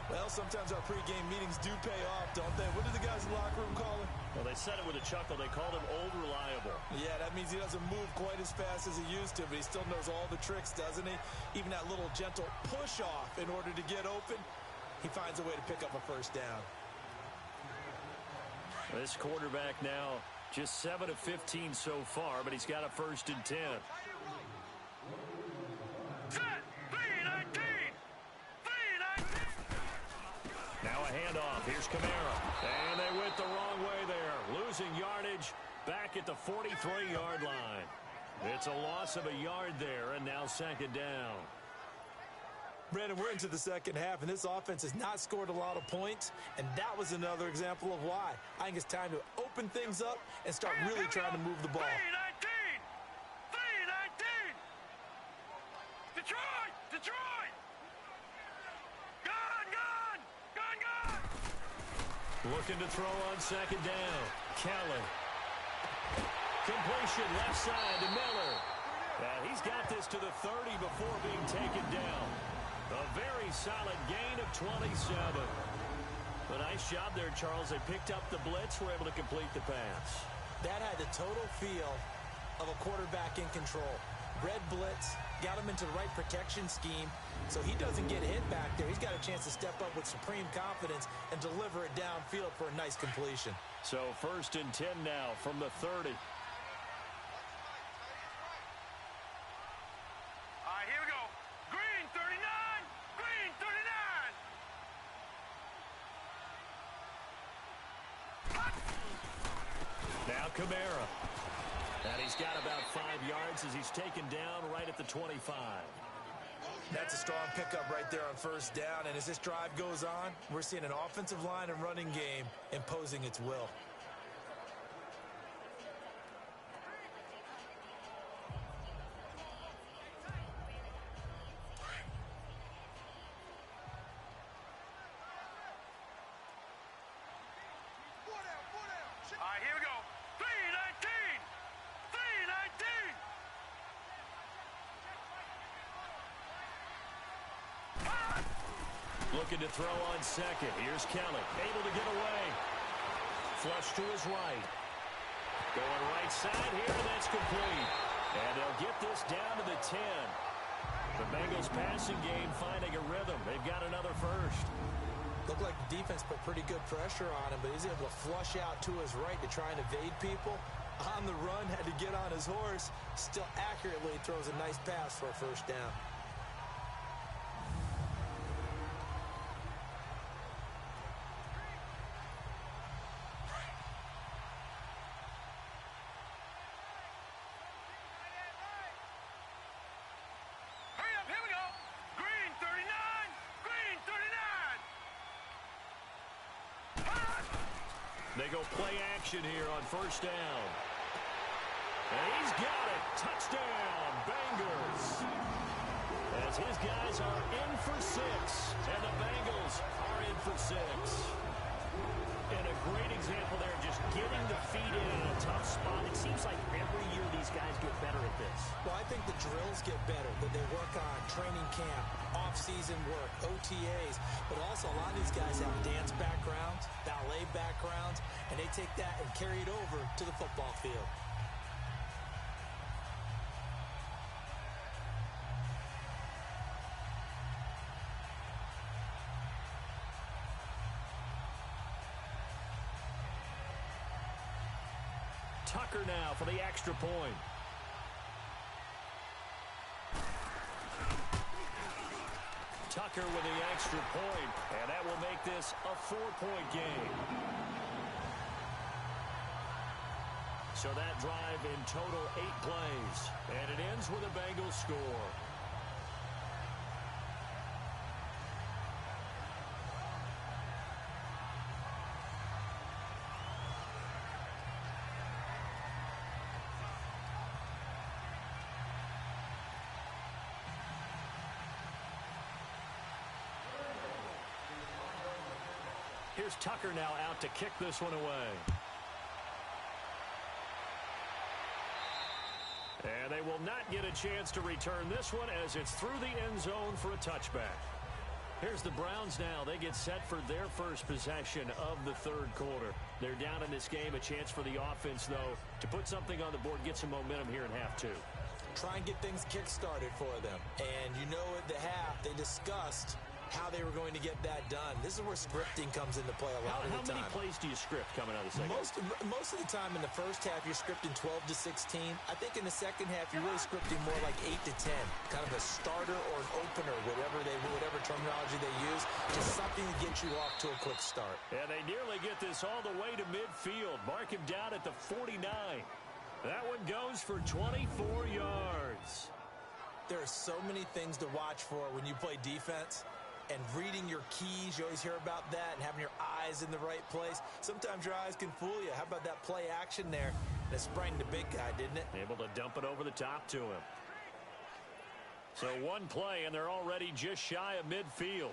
Well, sometimes our pregame meetings do pay off, don't they? What did the guys in the locker room call him? Well, they said it with a chuckle. They called him Old Reliable. Yeah, that means he doesn't move quite as fast as he used to, but he still knows all the tricks, doesn't he? Even that little gentle push-off in order to get open, he finds a way to pick up a 1st down. This quarterback now just 7 of 15 so far, but he's got a 1st and 10. Set. 3-19. 3-19. Now a handoff. Here's Kamara. And they went the wrong way there. Losing yardage back at the 43-yard line. It's a loss of a yard there, and now 2nd down. Brandon, we're into the 2nd half, and this offense has not scored a lot of points, and that was another example of why. I think it's time to open things up and start really trying to move the ball. 3-19. 3-19. Detroit. Detroit. Gun, gun. Gun, gun. Looking to throw on 2nd down. Kelly. Completion left side to Miller. And he's got this to the 30 before being taken down. A very solid gain of 27. A nice job there, Charles. They picked up the blitz, were able to complete the pass. That had the total feel of a quarterback in control. Red blitz, got him into the right protection scheme, so he doesn't get hit back there. He's got a chance to step up with supreme confidence and deliver it downfield for a nice completion. So 1st and 10 now from the 30. Here we go. Green 39. Green 39. Now Kamara. And he's got about 5 yards as he's taken down right at the 25. That's a strong pickup right there on 1st down, and as this drive goes on, we're seeing an offensive line and running game imposing its will. Here we go. 3-19. 3-19. Looking to throw on 2nd. Here's Kelly. Able to get away. Flush to his right. Going right side here, and that's complete. And they'll get this down to the 10. The Bengals passing game finding a rhythm. They've got another 1st. Looked like the defense put pretty good pressure on him, but he's able to flush out to his right to try and evade people. On the run, had to get on his horse. Still accurately throws a nice pass for a 1st down. They go play action here on first down. And he's got it. Touchdown, Bengals. As his guys are in for 6, and the Bengals are in for 6. And a great example there, just getting the feet in a tough spot. It seems like every year these guys get better at this. Well, I think the drills get better, that they work on training camp, off-season work, OTAs, but also a lot of these guys have dance backgrounds, ballet backgrounds, and they take that and carry it over to the football field. Tucker now for the extra point. Tucker with the extra point, and that will make this a 4-point game. So that drive in total 8 plays, and it ends with a Bengals score. Here's Tucker now out to kick this one away. And they will not get a chance to return this one as it's through the end zone for a touchback. Here's the Browns now. They get set for their first possession of the third quarter. They're down in this game. A chance for the offense, though, to put something on the board, get some momentum here in half 2. Try and get things kick-started for them. And you know at the half, they discussed how they were going to get that done. This is where scripting comes into play a lot of the time. How many plays do you script coming out of the second? Most of the time in the first half, you're scripting 12 to 16. I think in the second half, you're really scripting more like 8 to 10. Kind of a starter or an opener, whatever terminology they use, just something to get you off to a quick start. And they nearly get this all the way to midfield. Mark him down at the 49. That one goes for 24 yards. There are so many things to watch for when you play defense. And reading your keys, you always hear about that, and having your eyes in the right place. Sometimes your eyes can fool you. How about that play action there? And it sprang the big guy, didn't it? Able to dump it over the top to him. So one play, and they're already just shy of midfield.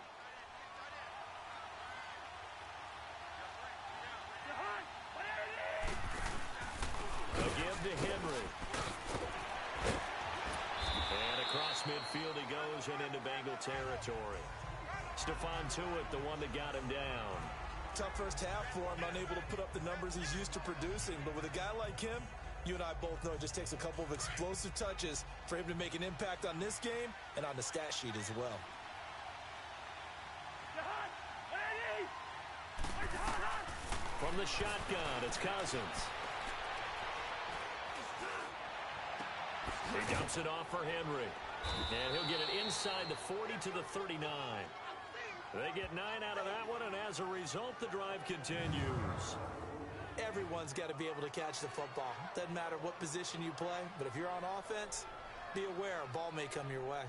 They'll give to Henry. And across midfield he goes and into Bengal territory. Stephon Tuitt, the one that got him down. Tough first half for him, unable to put up the numbers he's used to producing. But with a guy like him, you and I both know it just takes a couple of explosive touches for him to make an impact on this game and on the stat sheet as well. From the shotgun, it's Cousins. He dumps it off for Henry. And he'll get it inside the 40 to the 39. They get 9 out of that one, and as a result, the drive continues. Everyone's got to be able to catch the football. Doesn't matter what position you play, but if you're on offense, be aware a ball may come your way.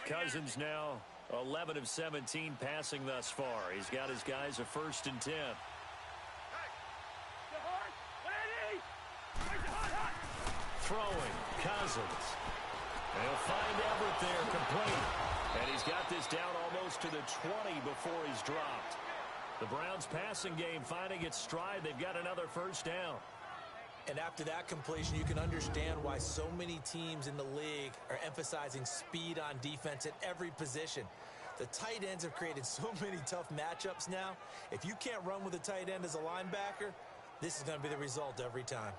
Cousins now 11 of 17 passing thus far. He's got his guys a 1st and 10. Throwing, Cousins. He'll find Everett there, complete. And he's got this down almost to the 20 before he's dropped. The Browns passing game finding its stride. They've got another 1st down. And after that completion, you can understand why so many teams in the league are emphasizing speed on defense at every position. The tight ends have created so many tough matchups now. If you can't run with a tight end as a linebacker, this is going to be the result every time.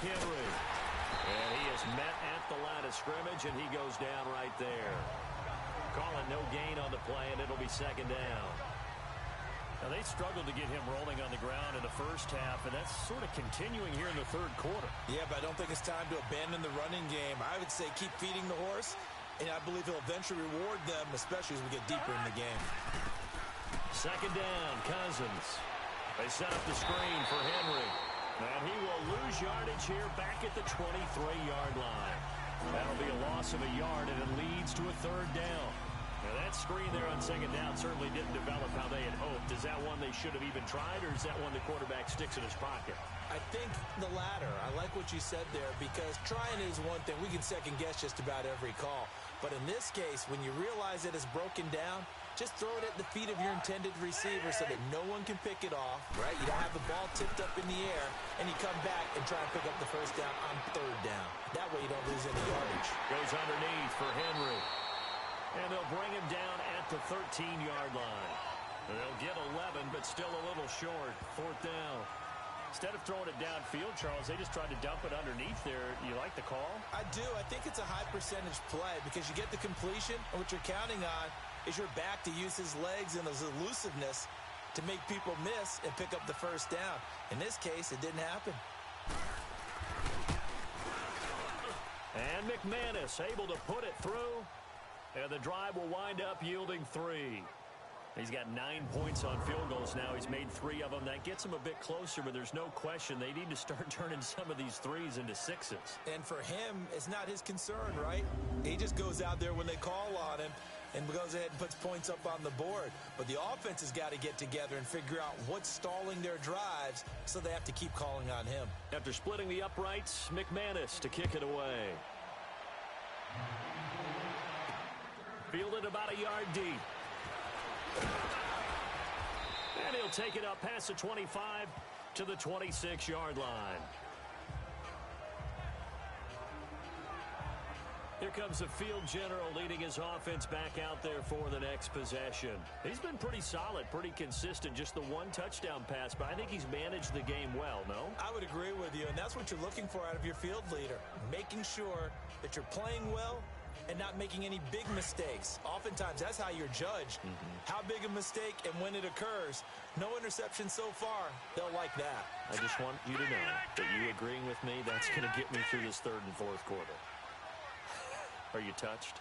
Henry. And he is met at the line of scrimmage, and he goes down right there. Calling no gain on the play, and it'll be 2nd down. Now, they struggled to get him rolling on the ground in the first half, and that's sort of continuing here in the third quarter. Yeah, but I don't think it's time to abandon the running game. I would say keep feeding the horse, and I believe he'll eventually reward them, especially as we get deeper in the game. Second down, Cousins. They set up the screen for Henry. And he will lose yardage here back at the 23-yard line. That'll be a loss of a yard, and it leads to a third down. Now, that screen there on second down certainly didn't develop how they had hoped. Is that one they should have even tried, or is that one the quarterback sticks in his pocket? I think the latter. I like what you said there, because trying is one thing. We can second-guess just about every call. But in this case, when you realize it is broken down, just throw it at the feet of your intended receiver so that no one can pick it off, right? You don't have the ball tipped up in the air, and you come back and try and pick up the first down on third down. That way you don't lose any yardage. Goes underneath for Henry. And they'll bring him down at the 13-yard line. They'll get 11, but still a little short. Fourth down. Instead of throwing it downfield, Charles, they just tried to dump it underneath there. You like the call? I do. I think it's a high-percentage play because you get the completion, and what you're counting on is your back to use his legs and his elusiveness to make people miss and pick up the first down. In this case, it didn't happen. And McManus able to put it through. And the drive will wind up yielding 3. He's got 9 points on field goals now. He's made 3 of them. That gets him a bit closer, but there's no question they need to start turning some of these 3s into 6s. And for him, it's not his concern, right? He just goes out there when they call on him and goes ahead and puts points up on the board. But the offense has got to get together and figure out what's stalling their drives, so they have to keep calling on him. After splitting the uprights, McManus to kick it away. Fielded about a yard deep. And he'll take it up past the 25 to the 26-yard line. Here comes the field general leading his offense back out there for the next possession. He's been pretty solid, pretty consistent, just the one touchdown pass, but I think he's managed the game well, no? I would agree with you, and that's what you're looking for out of your field leader, making sure that you're playing well and not making any big mistakes. Oftentimes, that's how you're judged. How big a mistake and when it occurs. No interception so far. They'll like that. I just want you to know that you agreeing with me, that's going to get me through this third and fourth quarter. Are you touched?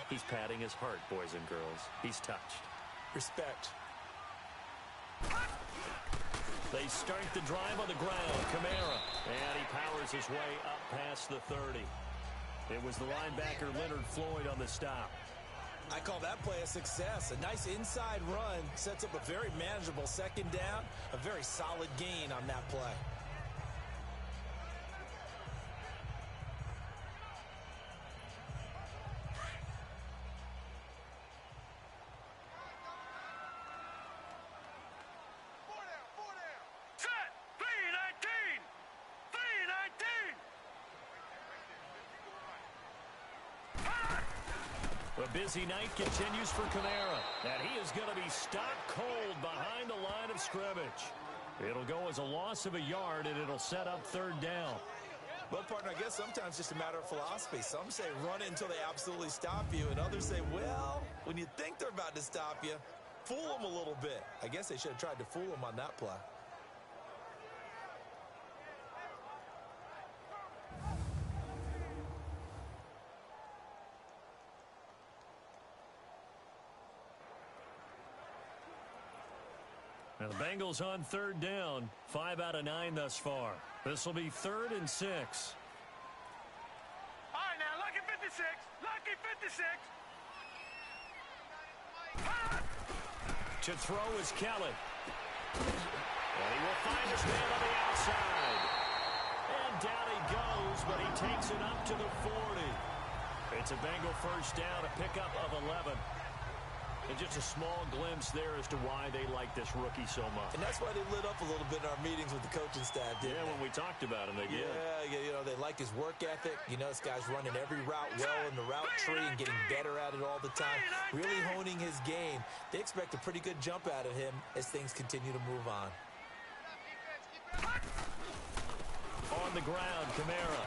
He's patting his heart, boys and girls. He's touched. Respect. They start the drive on the ground. Kamara. And he powers his way up past the 30. It was the linebacker Leonard Floyd on the stop. I call that play a success. A nice inside run sets up a very manageable second down. A very solid gain on that play. The busy night continues for Kamara, and he is going to be stopped cold behind the line of scrimmage. It'll go as a loss of a yard, and it'll set up third down. Well, partner, I guess sometimes it's just a matter of philosophy. Some say run it until they absolutely stop you, and others say, well, when you think they're about to stop you, fool them a little bit. I guess they should have tried to fool them on that play. Now the Bengals on third down, 5 out of 9 thus far. This will be 3rd and 6. All right, now, lucky 56. Lucky 56. To throw is Kelly. And he will find his man on the outside. And down he goes, but he takes it up to the 40. It's a Bengal first down, a pickup of 11. And just a small glimpse there as to why they like this rookie so much. And that's why they lit up a little bit in our meetings with the coaching staff, didn't they? When we talked about him, they did. Yeah, you know, they like his work ethic. You know, this guy's running every route well in the route tree and getting better at it all the time, really honing his game. They expect a pretty good jump out of him as things continue to move on. On the ground, Kamara.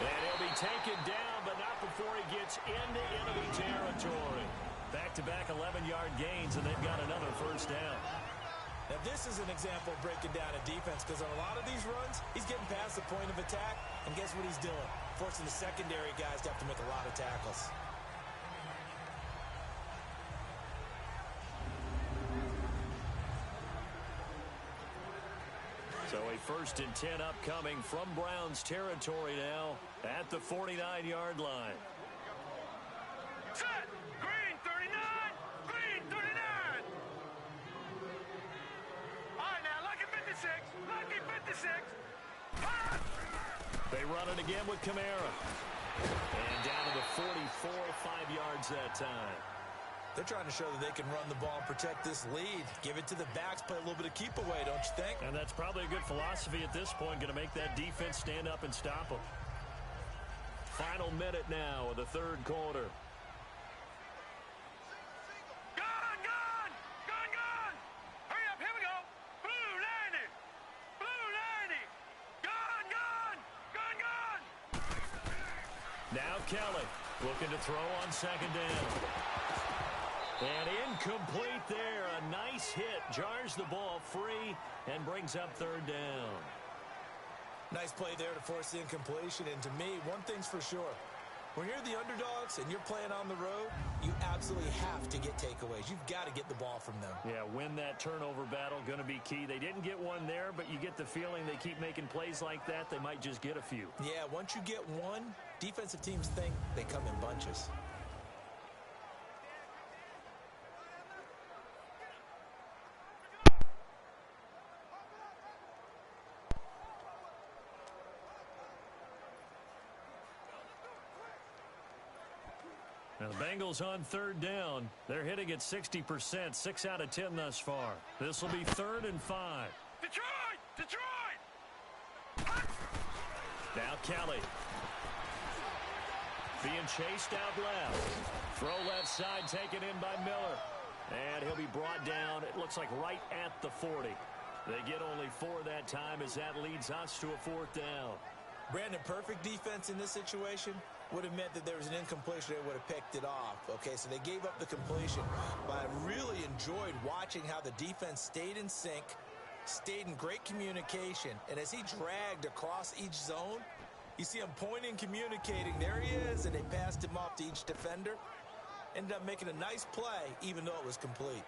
And he'll be taken down, but not before he gets into enemy territory. Back-to-back 11-yard gains, and they've got another first down. Now, this is an example of breaking down a defense because on a lot of these runs, he's getting past the point of attack, and guess what he's doing? Forcing the secondary guys to have to make a lot of tackles. So a 1st and 10 upcoming from Browns territory now at the 49-yard line. Set! Green 39! Green 39! All right, now, lucky 56! Lucky 56! Ah! They run it again with Kamara. And down to the 44, 5 yards that time. They're trying to show that they can run the ball and protect this lead. Give it to the backs, play a little bit of keep away, don't you think? And that's probably a good philosophy at this point, going to make that defense stand up and stop them. Final minute now of the third quarter. Gone! Gone! Gone! Gone! Hurry up, here we go! Blue 90! Blue 90! Gone! Gone! Gone! Gone! Now Kelly looking to throw on second down. And incomplete there. A nice hit. Jars the ball free and brings up third down. Nice play there to force the incompletion. And to me, one thing's for sure. When you're the underdogs and you're playing on the road, you absolutely have to get takeaways. You've got to get the ball from them. Yeah, win that turnover battle, going to be key. They didn't get one there, but you get the feeling they keep making plays like that, they might just get a few. Yeah, once you get one, defensive teams think they come in bunches. Now the Bengals on third down. They're hitting at 60%, 6 out of 10 thus far. This will be 3rd and 5. Detroit! Detroit! Now Kelly. Being chased out left. Throw left side taken in by Miller. And he'll be brought down, it looks like right at the 40. They get only 4 that time as that leads us to a 4th down. Brandon, perfect defense in this situation would have meant that there was an incompletion. They would have picked it off. Okay, so they gave up the completion. But I really enjoyed watching how the defense stayed in sync, stayed in great communication. And as he dragged across each zone, you see him pointing, communicating. There he is, and they passed him off to each defender. Ended up making a nice play, even though it was complete.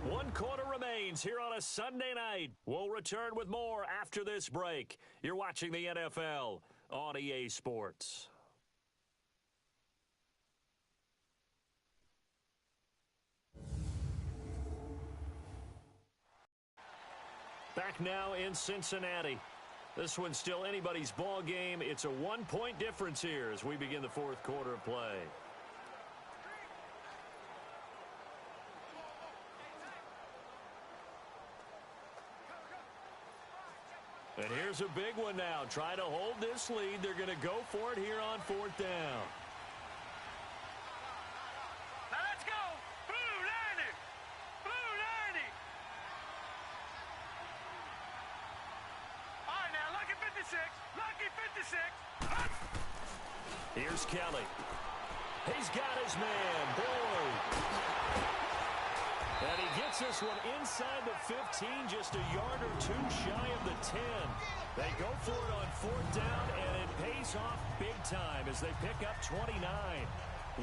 One quarter remains here on a Sunday night. We'll return with more after this break. You're watching the NFL on EA Sports. Back now in Cincinnati. This one's still anybody's ball game. It's a 1-point difference here as we begin the 4th quarter of play. And here's a big one now. Try to hold this lead. They're going to go for it here on 4th down. Now let's go! Blue 90! Blue 90! All right, now, lucky 56! Lucky 56! Here's Kelly. He's got his man, Boyd. And he gets this one inside the 15, just a yard or 2 shy of the 10. They go for it on 4th down, and it pays off big time as they pick up 29.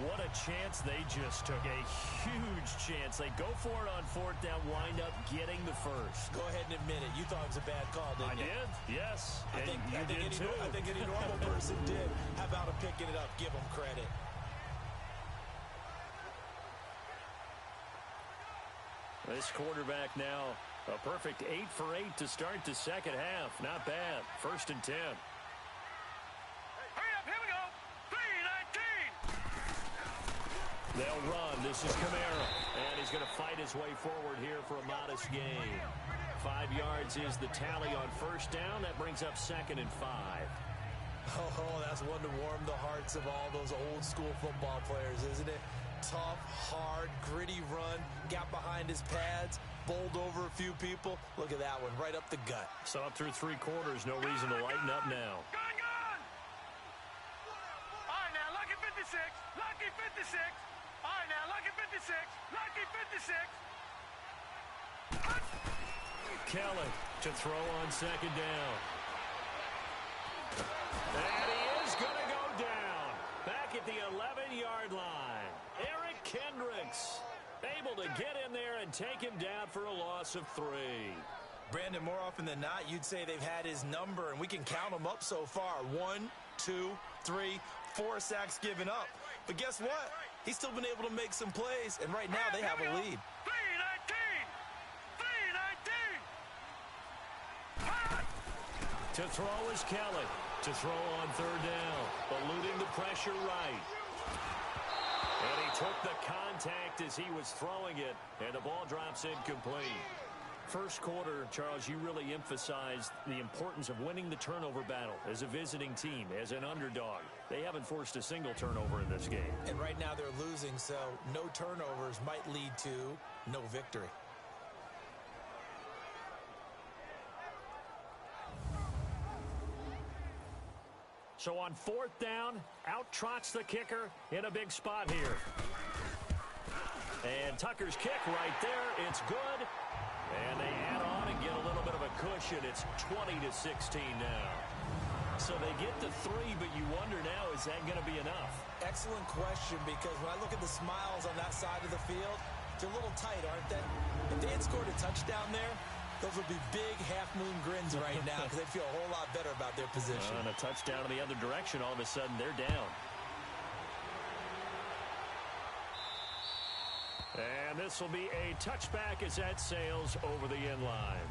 What a chance they just took, a huge chance. They go for it on 4th down, wind up getting the first. Go ahead and admit it. You thought it was a bad call, didn't you? I did, yes. I think any normal person did. How about him picking it up? Give him credit. This quarterback now, a perfect 8 for 8 to start the second half. Not bad. 1st and 10. Hurry up, here we go! 3-19! They'll run. This is Kamara. And he's going to fight his way forward here for a modest gain. 5 yards is the tally on 1st down. That brings up 2nd and 5. Oh, that's one to warm the hearts of all those old school football players, isn't it? Tough, hard, gritty run, got behind his pads, bowled over a few people. Look at that one, right up the gut. So up through 3 quarters, no reason to lighten up now. Gone! All right, now, lucky 56. Lucky 56. All right, now, lucky 56. Lucky 56. Kelly to throw on second down. And he is going to go down. Back at the 11-yard line. Eric Kendricks able to get in there and take him down for a loss of 3. Brandon, more often than not, you'd say they've had his number, and we can count them up so far. 1, 2, 3, 4 sacks given up. But guess what? He's still been able to make some plays, and right now they have a lead. 3-19. To throw is Kelly. To throw on third down. Eluding the pressure right. And he took the contact as he was throwing it, and the ball drops incomplete. First quarter, Charles, you really emphasized the importance of winning the turnover battle as a visiting team, as an underdog. They haven't forced a single turnover in this game. And right now they're losing, so no turnovers might lead to no victory. So on fourth down, out trots the kicker in a big spot here. And Tucker's kick right there. It's good. And they add on and get a little bit of a cushion. It's 20-16 now. So they get the 3, but you wonder now, is that going to be enough? Excellent question, because when I look at the smiles on that side of the field, they're a little tight, aren't they? If they had scored a touchdown there, those would be big half-moon grins right now because they feel a whole lot better about their position. And a touchdown in the other direction, all of a sudden they're down. And this will be a touchback as that sails over the end line.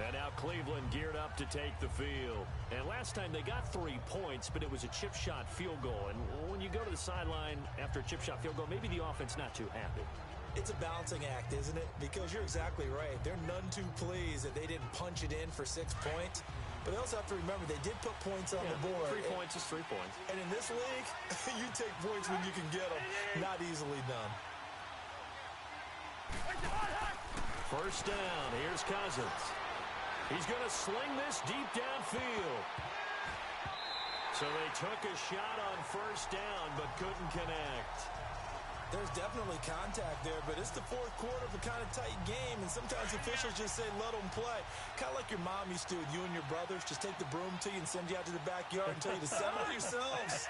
And now Cleveland geared up to take the field. And last time they got 3 points, but it was a chip shot field goal. And when you go to the sideline after a chip shot field goal, maybe the offense not too happy. It's a balancing act, isn't it? Because you're exactly right. They're none too pleased that they didn't punch it in for 6 points. But they also have to remember they did put points on the board. 3 points is 3 points. And in this league, you take points when you can get them. Not easily done. First down. Here's Cousins. He's going to sling this deep downfield. So they took a shot on first down, but couldn't connect. There's definitely contact there, but it's the fourth quarter of a kind of tight game, and sometimes officials just say, let them play. Kind of like your mom used to with you and your brothers. Just take the broom to you and send you out to the backyard and tell you to settle yourselves.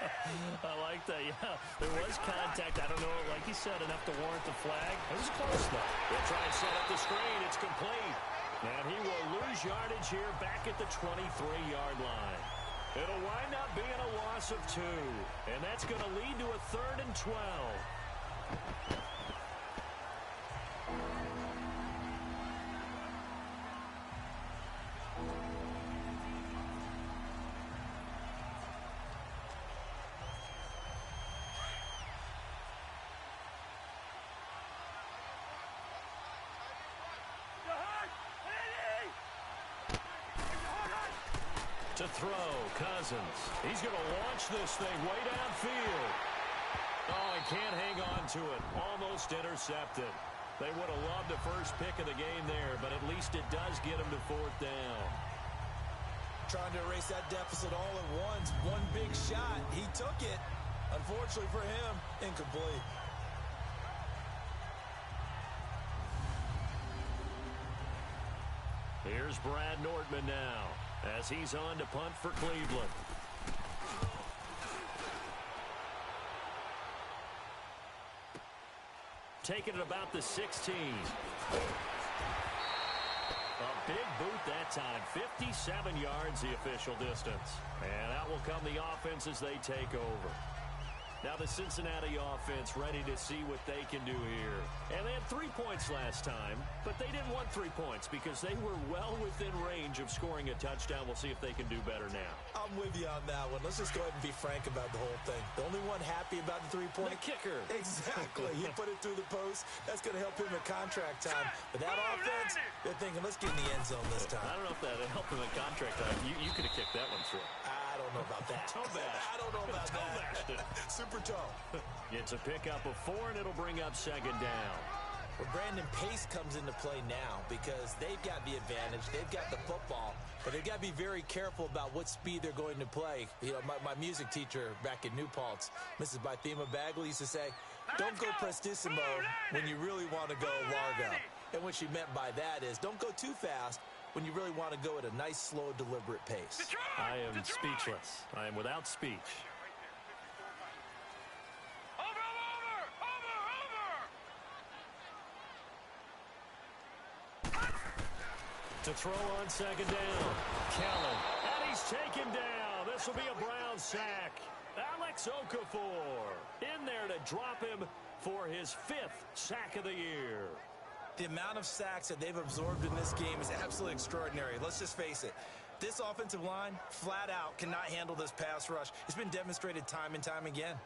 I like that, yeah. There was contact. I don't know, like you said, enough to warrant the flag. It was close, though. They'll try and set up the screen. It's complete. And he will lose yardage here back at the 23-yard line. It'll wind up being a loss of 2, and that's going to lead to a 3rd and 12. To throw, Cousins. He's going to launch this thing way downfield. Oh, he can't hang on to it. Almost intercepted. They would have loved the first pick of the game there, but at least it does get him to 4th down. Trying to erase that deficit all at once. One big shot. He took it. Unfortunately for him, incomplete. Here's Brad Nordman now as he's on to punt for Cleveland. Taking it about the 16. A big boot that time. 57 yards the official distance. And out will come the offense as they take over. Now the Cincinnati offense ready to see what they can do here. And they had 3 points last time, but they didn't want 3 points because they were well within range of scoring a touchdown. We'll see if they can do better now. I'm with you on that one. Let's just go ahead and be frank about the whole thing. The only one happy about the 3-point. The kicker. Exactly. He put it through the post. That's going to help him at contract time. But that offense, they're thinking, let's get in the end zone this time. I don't know if that helped him at contract time. You could have kicked that one through. don't know about that. I don't know about that. Super toe. It's a pickup of 4, and it'll bring up second down. Well, Brandon, pace comes into play now because they've got the advantage. They've got the football, but they've got to be very careful about what speed they're going to play. You know, my music teacher back in New Paltz, Mrs. Bythema Bagley, used to say, don't go prestissimo when you really want to go largo. And what she meant by that is don't go too fast when you really want to go at a nice, slow, deliberate pace. I am speechless. I am without speech. To throw on second down. Kelly. And he's taken down. This will be a Brown sack. Alex Okafor in there to drop him for his 5th sack of the year. The amount of sacks that they've absorbed in this game is absolutely extraordinary. Let's just face it. This offensive line, flat out, cannot handle this pass rush. It's been demonstrated time and time again.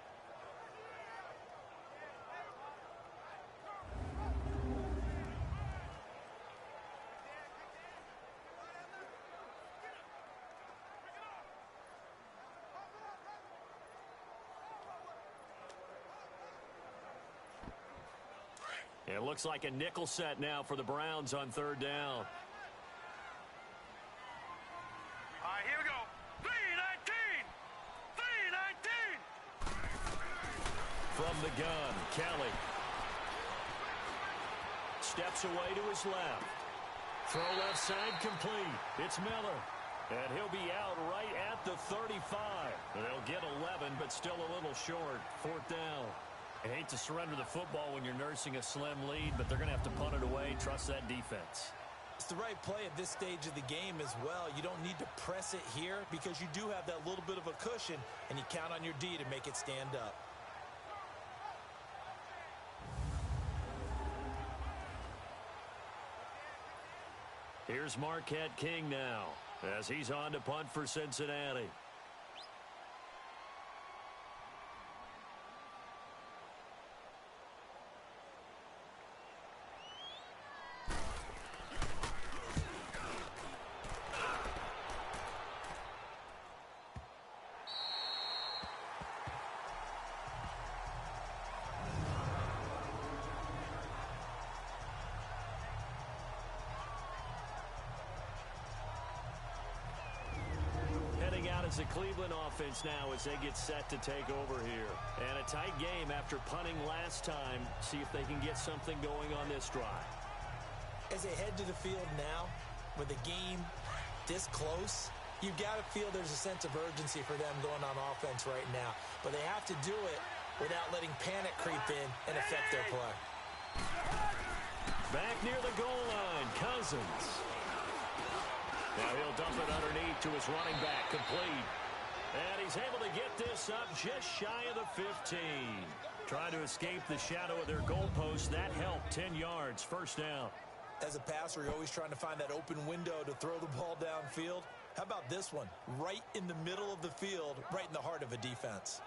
It looks like a nickel set now for the Browns on 3rd down. All right, here we go. 3-19. 3-19. From the gun, Kelly. Steps away to his left. Throw left side complete. It's Miller. And he'll be out right at the 35. They'll get 11, but still a little short. 4th down. I hate to surrender the football when you're nursing a slim lead, but they're going to have to punt it away. Trust that defense. It's the right play at this stage of the game as well. You don't need to press it here because you do have that little bit of a cushion, and you count on your D to make it stand up. Here's Marquette King now as he's on to punt for Cincinnati. It's the Cleveland offense now as they get set to take over here. And a tight game after punting last time. See if they can get something going on this drive. As they head to the field now, with the game this close, you've got to feel there's a sense of urgency for them going on offense right now. But they have to do it without letting panic creep in and affect their play. Back near the goal line, Cousins. Now he'll dump it underneath to his running back, complete. And he's able to get this up just shy of the 15. Trying to escape the shadow of their goalpost. That helped. 10 yards, 1st down. As a passer, you're always trying to find that open window to throw the ball downfield. How about this one? Right in the middle of the field, right in the heart of a defense.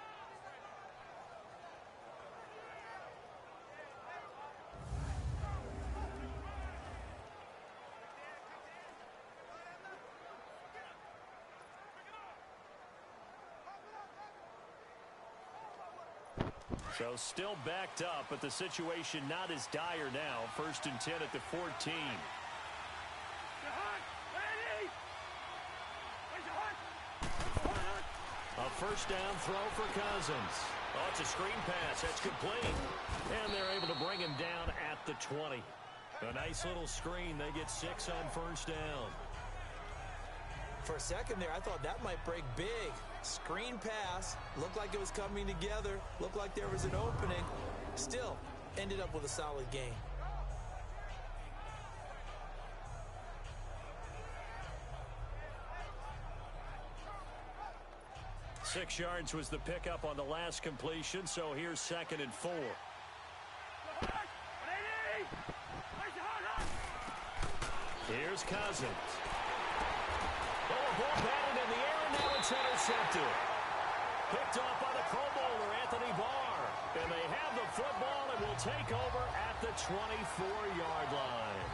So still backed up, but the situation not as dire now. 1st and 10 at the 14. A 1st down throw for Cousins. Oh, it's a screen pass. That's complete. And they're able to bring him down at the 20. A nice little screen. They get 6 on 1st down. For a second there, I thought that might break big. Screen pass. Looked like it was coming together. Looked like there was an opening. Still, ended up with a solid game. Six yards was the pickup on the last completion, so here's 2nd and 4. Here's Cousins. Oh, ball batted in the air, and now it's intercepted. Picked off by the Pro Bowler, Anthony Barr. And they have the football and will take over at the 24-yard line.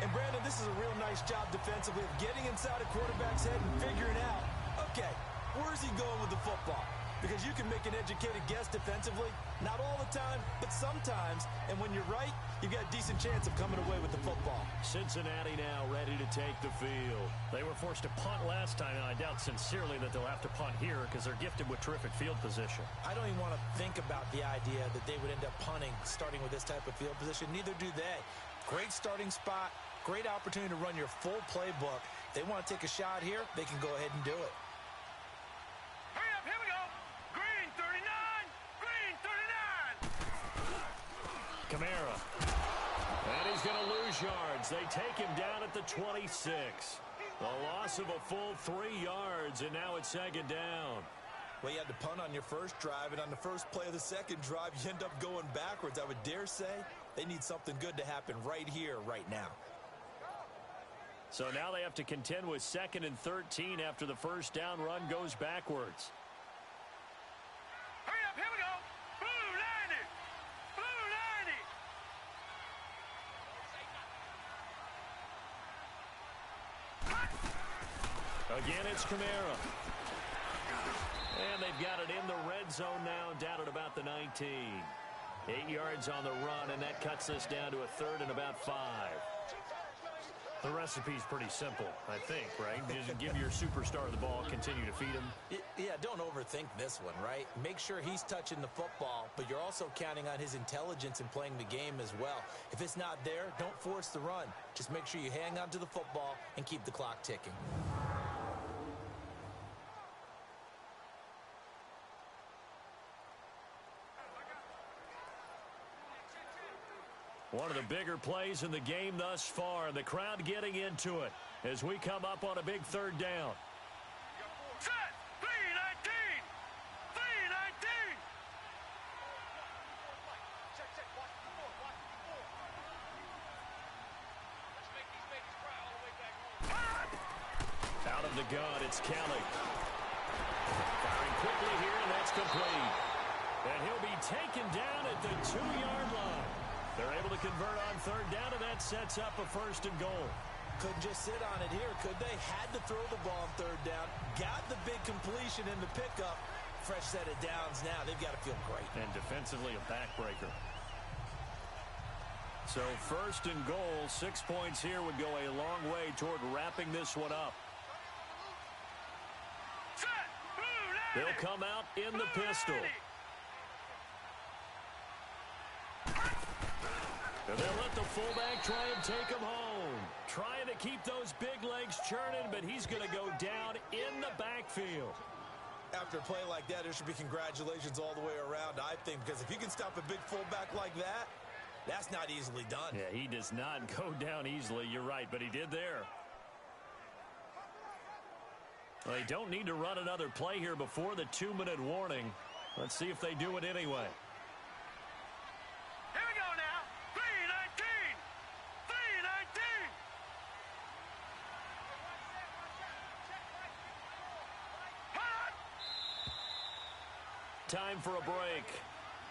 And, Brandon, this is a real nice job defensively of getting inside a quarterback's head and figuring out a Okay, where's he going with the football? Because you can make an educated guess defensively, not all the time, but sometimes. And when you're right, you've got a decent chance of coming away with the football. Cincinnati now ready to take the field. They were forced to punt last time, and I doubt sincerely that they'll have to punt here because they're gifted with terrific field position. I don't even want to think about the idea that they would end up punting starting with this type of field position. Neither do they. Great starting spot, great opportunity to run your full playbook. They want to take a shot here, they can go ahead and do it. Hurry up, here we go. Green 39, green 39. Kamara. And he's going to lose yards. They take him down at the 26. A loss of a full 3 yards, and now it's second down. Well, you had to punt on your first drive, and on the first play of the second drive, you end up going backwards. I would dare say they need something good to happen right here, right now. So now they have to contend with 2nd and 13 after the first down run goes backwards. Hurry up, here we go. Blue 90, blue 90. Again, it's Kamara. And they've got it in the red zone now, down at about the 19. 8 yards on the run, and that cuts this down to a 3rd and about 5. The recipe's pretty simple, I think, right? Just give your superstar the ball, continue to feed him. Yeah, don't overthink this one, right? Make sure he's touching the football, but you're also counting on his intelligence in playing the game as well. If it's not there, don't force the run. Just make sure you hang on to the football and keep the clock ticking. One of the bigger plays in the game thus far. The crowd getting into it as we come up on a big 3rd down. Set, 319, 319. Out of the gun, it's Kelly. Firing quickly here, and that's complete. And he'll be taken down at the 2-yard line. They're able to convert on 3rd down, and that sets up a 1st and goal. Couldn't just sit on it here, could they? Had to throw the ball on 3rd down. Got the big completion in the pickup. Fresh set of downs now. They've got to feel great. And defensively, a backbreaker. So 1st and goal, 6 points here would go a long way toward wrapping this one up. Set, blue 90. They'll come out in the pistol. And they'll let the fullback try and take him home. Trying to keep those big legs churning, but he's going to go down in the backfield. After a play like that, there should be congratulations all the way around, I think, because if you can stop a big fullback like that, that's not easily done. Yeah, he does not go down easily. You're right, but he did there. Well, they don't need to run another play here before the 2-minute warning. Let's see if they do it anyway. Here we go now. 319, 319. Time for a break.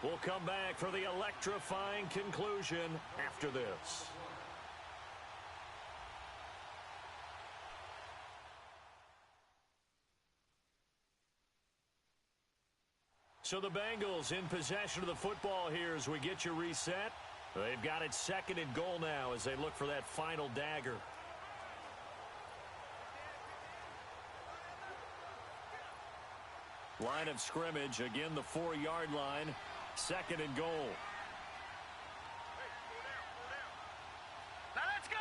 We'll come back for the electrifying conclusion after this. So the Bengals in possession of the football here as we get you reset. They've got it 2nd and goal now as they look for that final dagger. Line of scrimmage, again the 4-yard line, 2nd and goal. Now let's go.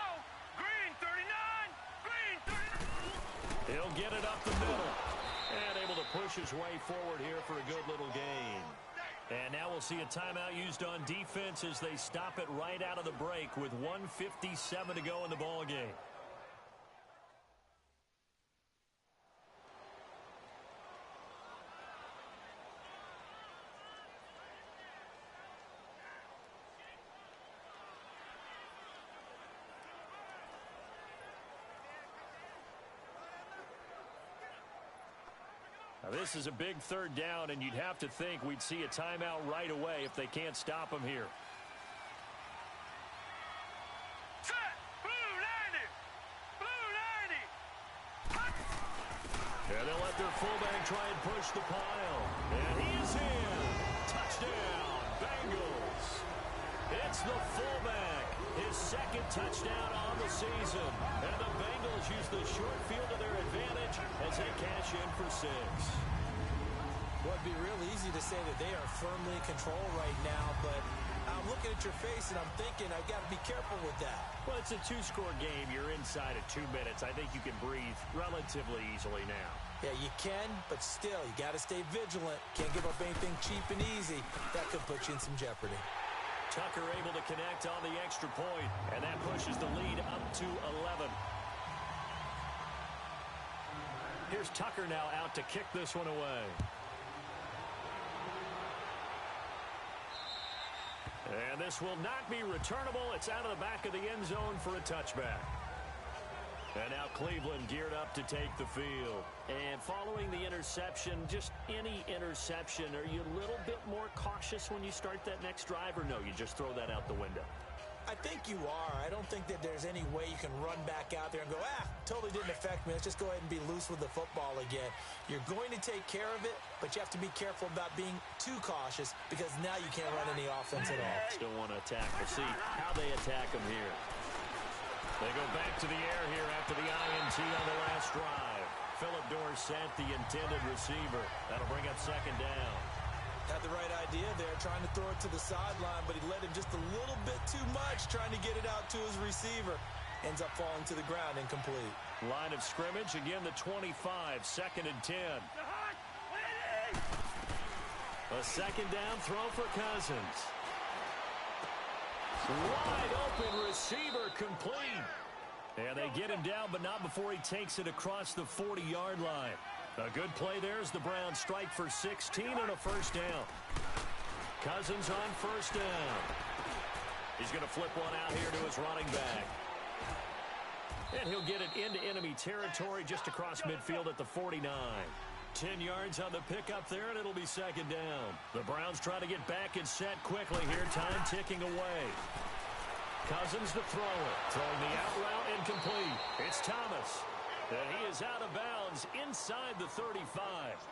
Green 39, green 39. He'll get it up the middle. And able to push his way forward here for a good little gain. And now we'll see a timeout used on defense as they stop it right out of the break with 1:57 to go in the ball game. Now this is a big 3rd down, and you'd have to think we'd see a timeout right away if they can't stop him here. Set, blue 90, blue 90. And they'll let their fullback try and push the pile. And he is in. Touchdown, Bengals. It's the fullback. His second touchdown on the season. And the Bengals use the short field to their advantage as they cash in for 6. Well, it'd be real easy to say that they are firmly in control right now, but I'm looking at your face and I'm thinking I've got to be careful with that. Well, it's a 2-score game. You're inside of 2 minutes. I think you can breathe relatively easily now. Yeah, you can, but still, you got to stay vigilant. Can't give up anything cheap and easy. That could put you in some jeopardy. Tucker able to connect on the extra point, and that pushes the lead up to 11. Here's Tucker now out to kick this one away. And this will not be returnable. It's out of the back of the end zone for a touchback. And now Cleveland geared up to take the field. And following the interception, just any interception, are you a little bit more cautious when you start that next drive, or no, you just throw that out the window? I think you are. I don't think that there's any way you can run back out there and go, totally didn't affect me. Let's just go ahead and be loose with the football again. You're going to take care of it, but you have to be careful about being too cautious because now you can't run any offense at all. Still want to attack. We'll see how they attack them here. They go back to the air here after the INT on the last drive. Philip Dorsett, the intended receiver. That'll bring up second down. Had the right idea there, trying to throw it to the sideline, but he led him just a little bit too much, trying to get it out to his receiver. Ends up falling to the ground, incomplete. Line of scrimmage, again the 25, 2nd and 10. A second down throw for Cousins. Wide open receiver complete. And they get him down, but not before he takes it across the 40-yard line. A good play there as the Browns strike for 16 and a first down. Cousins on first down. He's going to flip one out here to his running back. And he'll get it into enemy territory just across midfield at the 49. 10 yards on the pickup there, and it'll be second down. The Browns try to get back and set quickly here. Time ticking away. Cousins to throw it. Throwing the out route incomplete. It's Thomas. And he is out of bounds inside the 35.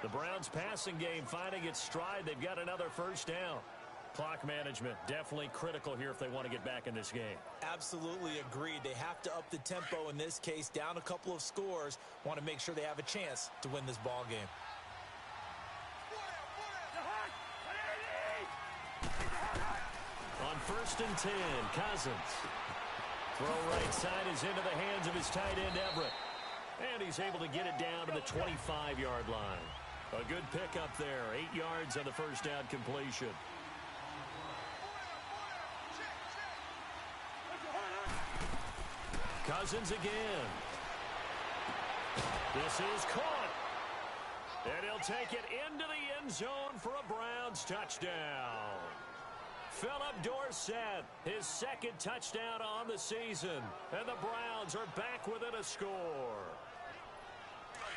The Browns passing game finding its stride. They've got another first down. Clock management definitely critical here if they want to get back in this game. Absolutely agreed. They have to up the tempo in this case, down a couple of scores. Want to make sure they have a chance to win this ball game. On 1st and 10, Cousins. Throw right side is into the hands of his tight end, Everett. And he's able to get it down to the 25-yard line. A good pickup there. 8 yards on the first down completion. Cousins again. This is caught. And he'll take it into the end zone for a Browns touchdown. Philip Dorsett, his second touchdown on the season. And the Browns are back within a score.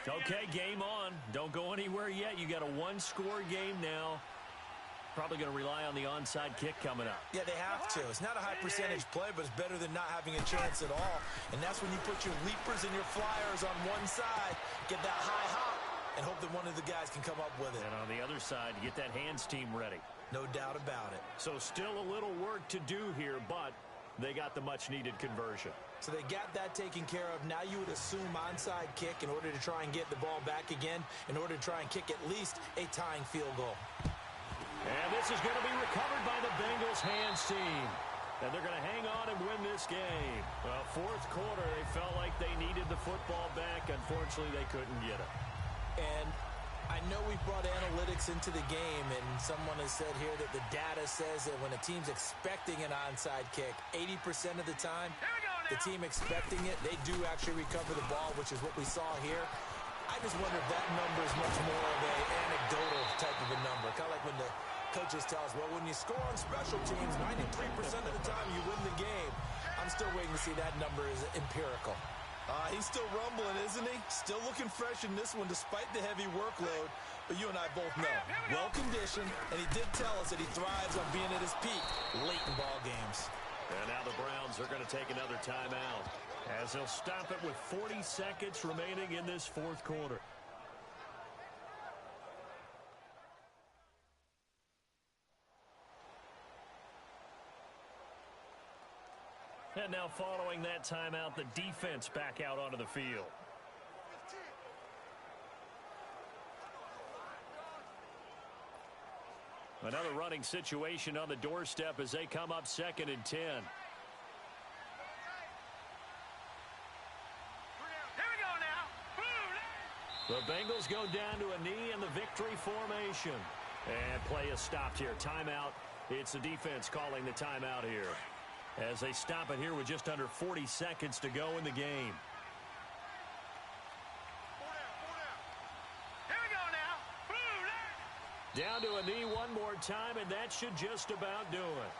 Okay, game on. Don't go anywhere yet. You got a one-score game now. Probably going to rely on the onside kick coming up. Yeah, they have to. It's not a high percentage play, but it's better than not having a chance at all. And that's when you put your leapers and your flyers on one side, get that high hop, and hope that one of the guys can come up with it. And on the other side, you get that hands team ready. No doubt about it. So still a little work to do here, but they got the much-needed conversion. So they got that taken care of. Now you would assume onside kick in order to try and get the ball back again, in order to try and kick at least a tying field goal. And this is going to be recovered by the Bengals hands team. And they're going to hang on and win this game. Well, fourth quarter, they felt like they needed the football back. Unfortunately, they couldn't get it. And I know we brought analytics into the game, and someone has said here that the data says that when a team's expecting an onside kick, 80% of the time, the team expecting it, they do actually recover the ball, which is what we saw here. I just wonder if that number is much more of an anecdotal type of a number. Kind of like when the coaches tell us, well, when you score on special teams, 93% of the time you win the game. I'm still waiting to see that number is empirical. He's still rumbling, isn't he? Still looking fresh in this one despite the heavy workload. But you and I both know, well-conditioned, and he did tell us that he thrives on being at his peak late in ball games. And now the Browns are going to take another timeout as they'll stop it with 40 seconds remaining in this fourth quarter. And now following that timeout, the defense back out onto the field. Another running situation on the doorstep as they come up 2nd and 10. Here we go now. The Bengals go down to a knee in the victory formation. And play is stopped here. Timeout. It's the defense calling the timeout here, as they stop it here with just under 40 seconds to go in the game. Here we go now. Down to a knee one more time, and that should just about do it.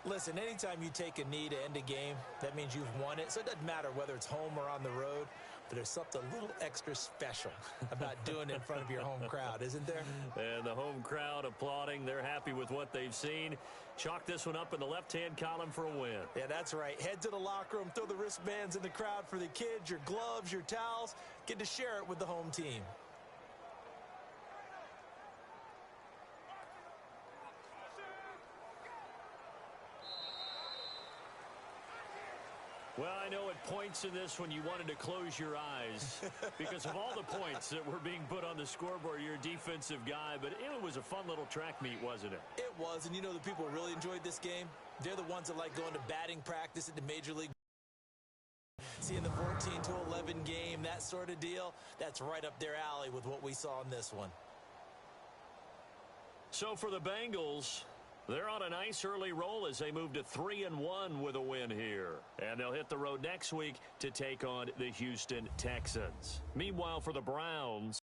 Listen, anytime you take a knee to end a game, that means you've won it. So it doesn't matter whether it's home or on the road, but there's something a little extra special about doing it in front of your home crowd, isn't there? And the home crowd applauding. They're happy with what they've seen. Chalk this one up in the left-hand column for a win. Yeah, that's right. Head to the locker room, throw the wristbands in the crowd for the kids, your gloves, your towels. Get to share it with the home team. Well, I know at points in this when you wanted to close your eyes because of all the points that were being put on the scoreboard. You're a defensive guy, but it was a fun little track meet, wasn't it? It was, and you know the people who really enjoyed this game? They're the ones that like going to batting practice at the Major League. Seeing the 14-11 game, that sort of deal, that's right up their alley with what we saw in this one. So for the Bengals, they're on a nice early roll as they move to 3-1 with a win here. And they'll hit the road next week to take on the Houston Texans. Meanwhile, for the Browns,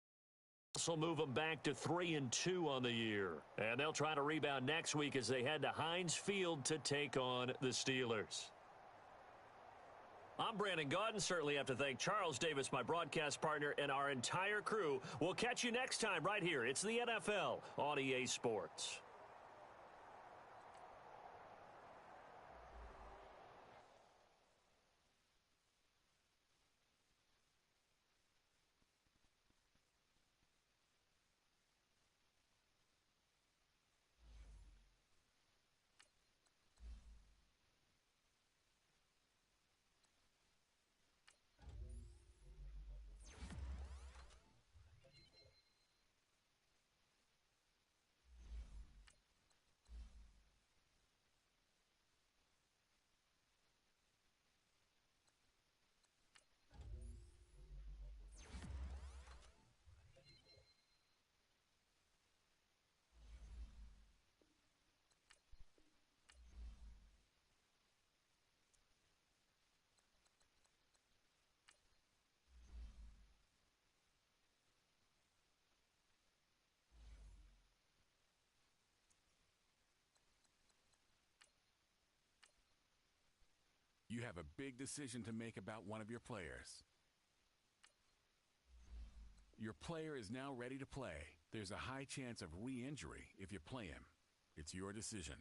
this will move them back to 3-2 on the year. And they'll try to rebound next week as they head to Heinz Field to take on the Steelers. I'm Brandon Gaudin. Certainly have to thank Charles Davis, my broadcast partner, and our entire crew. We'll catch you next time right here. It's the NFL on EA Sports. You have a big decision to make about one of your players. Your player is now ready to play. There's a high chance of re-injury if you play him. It's your decision.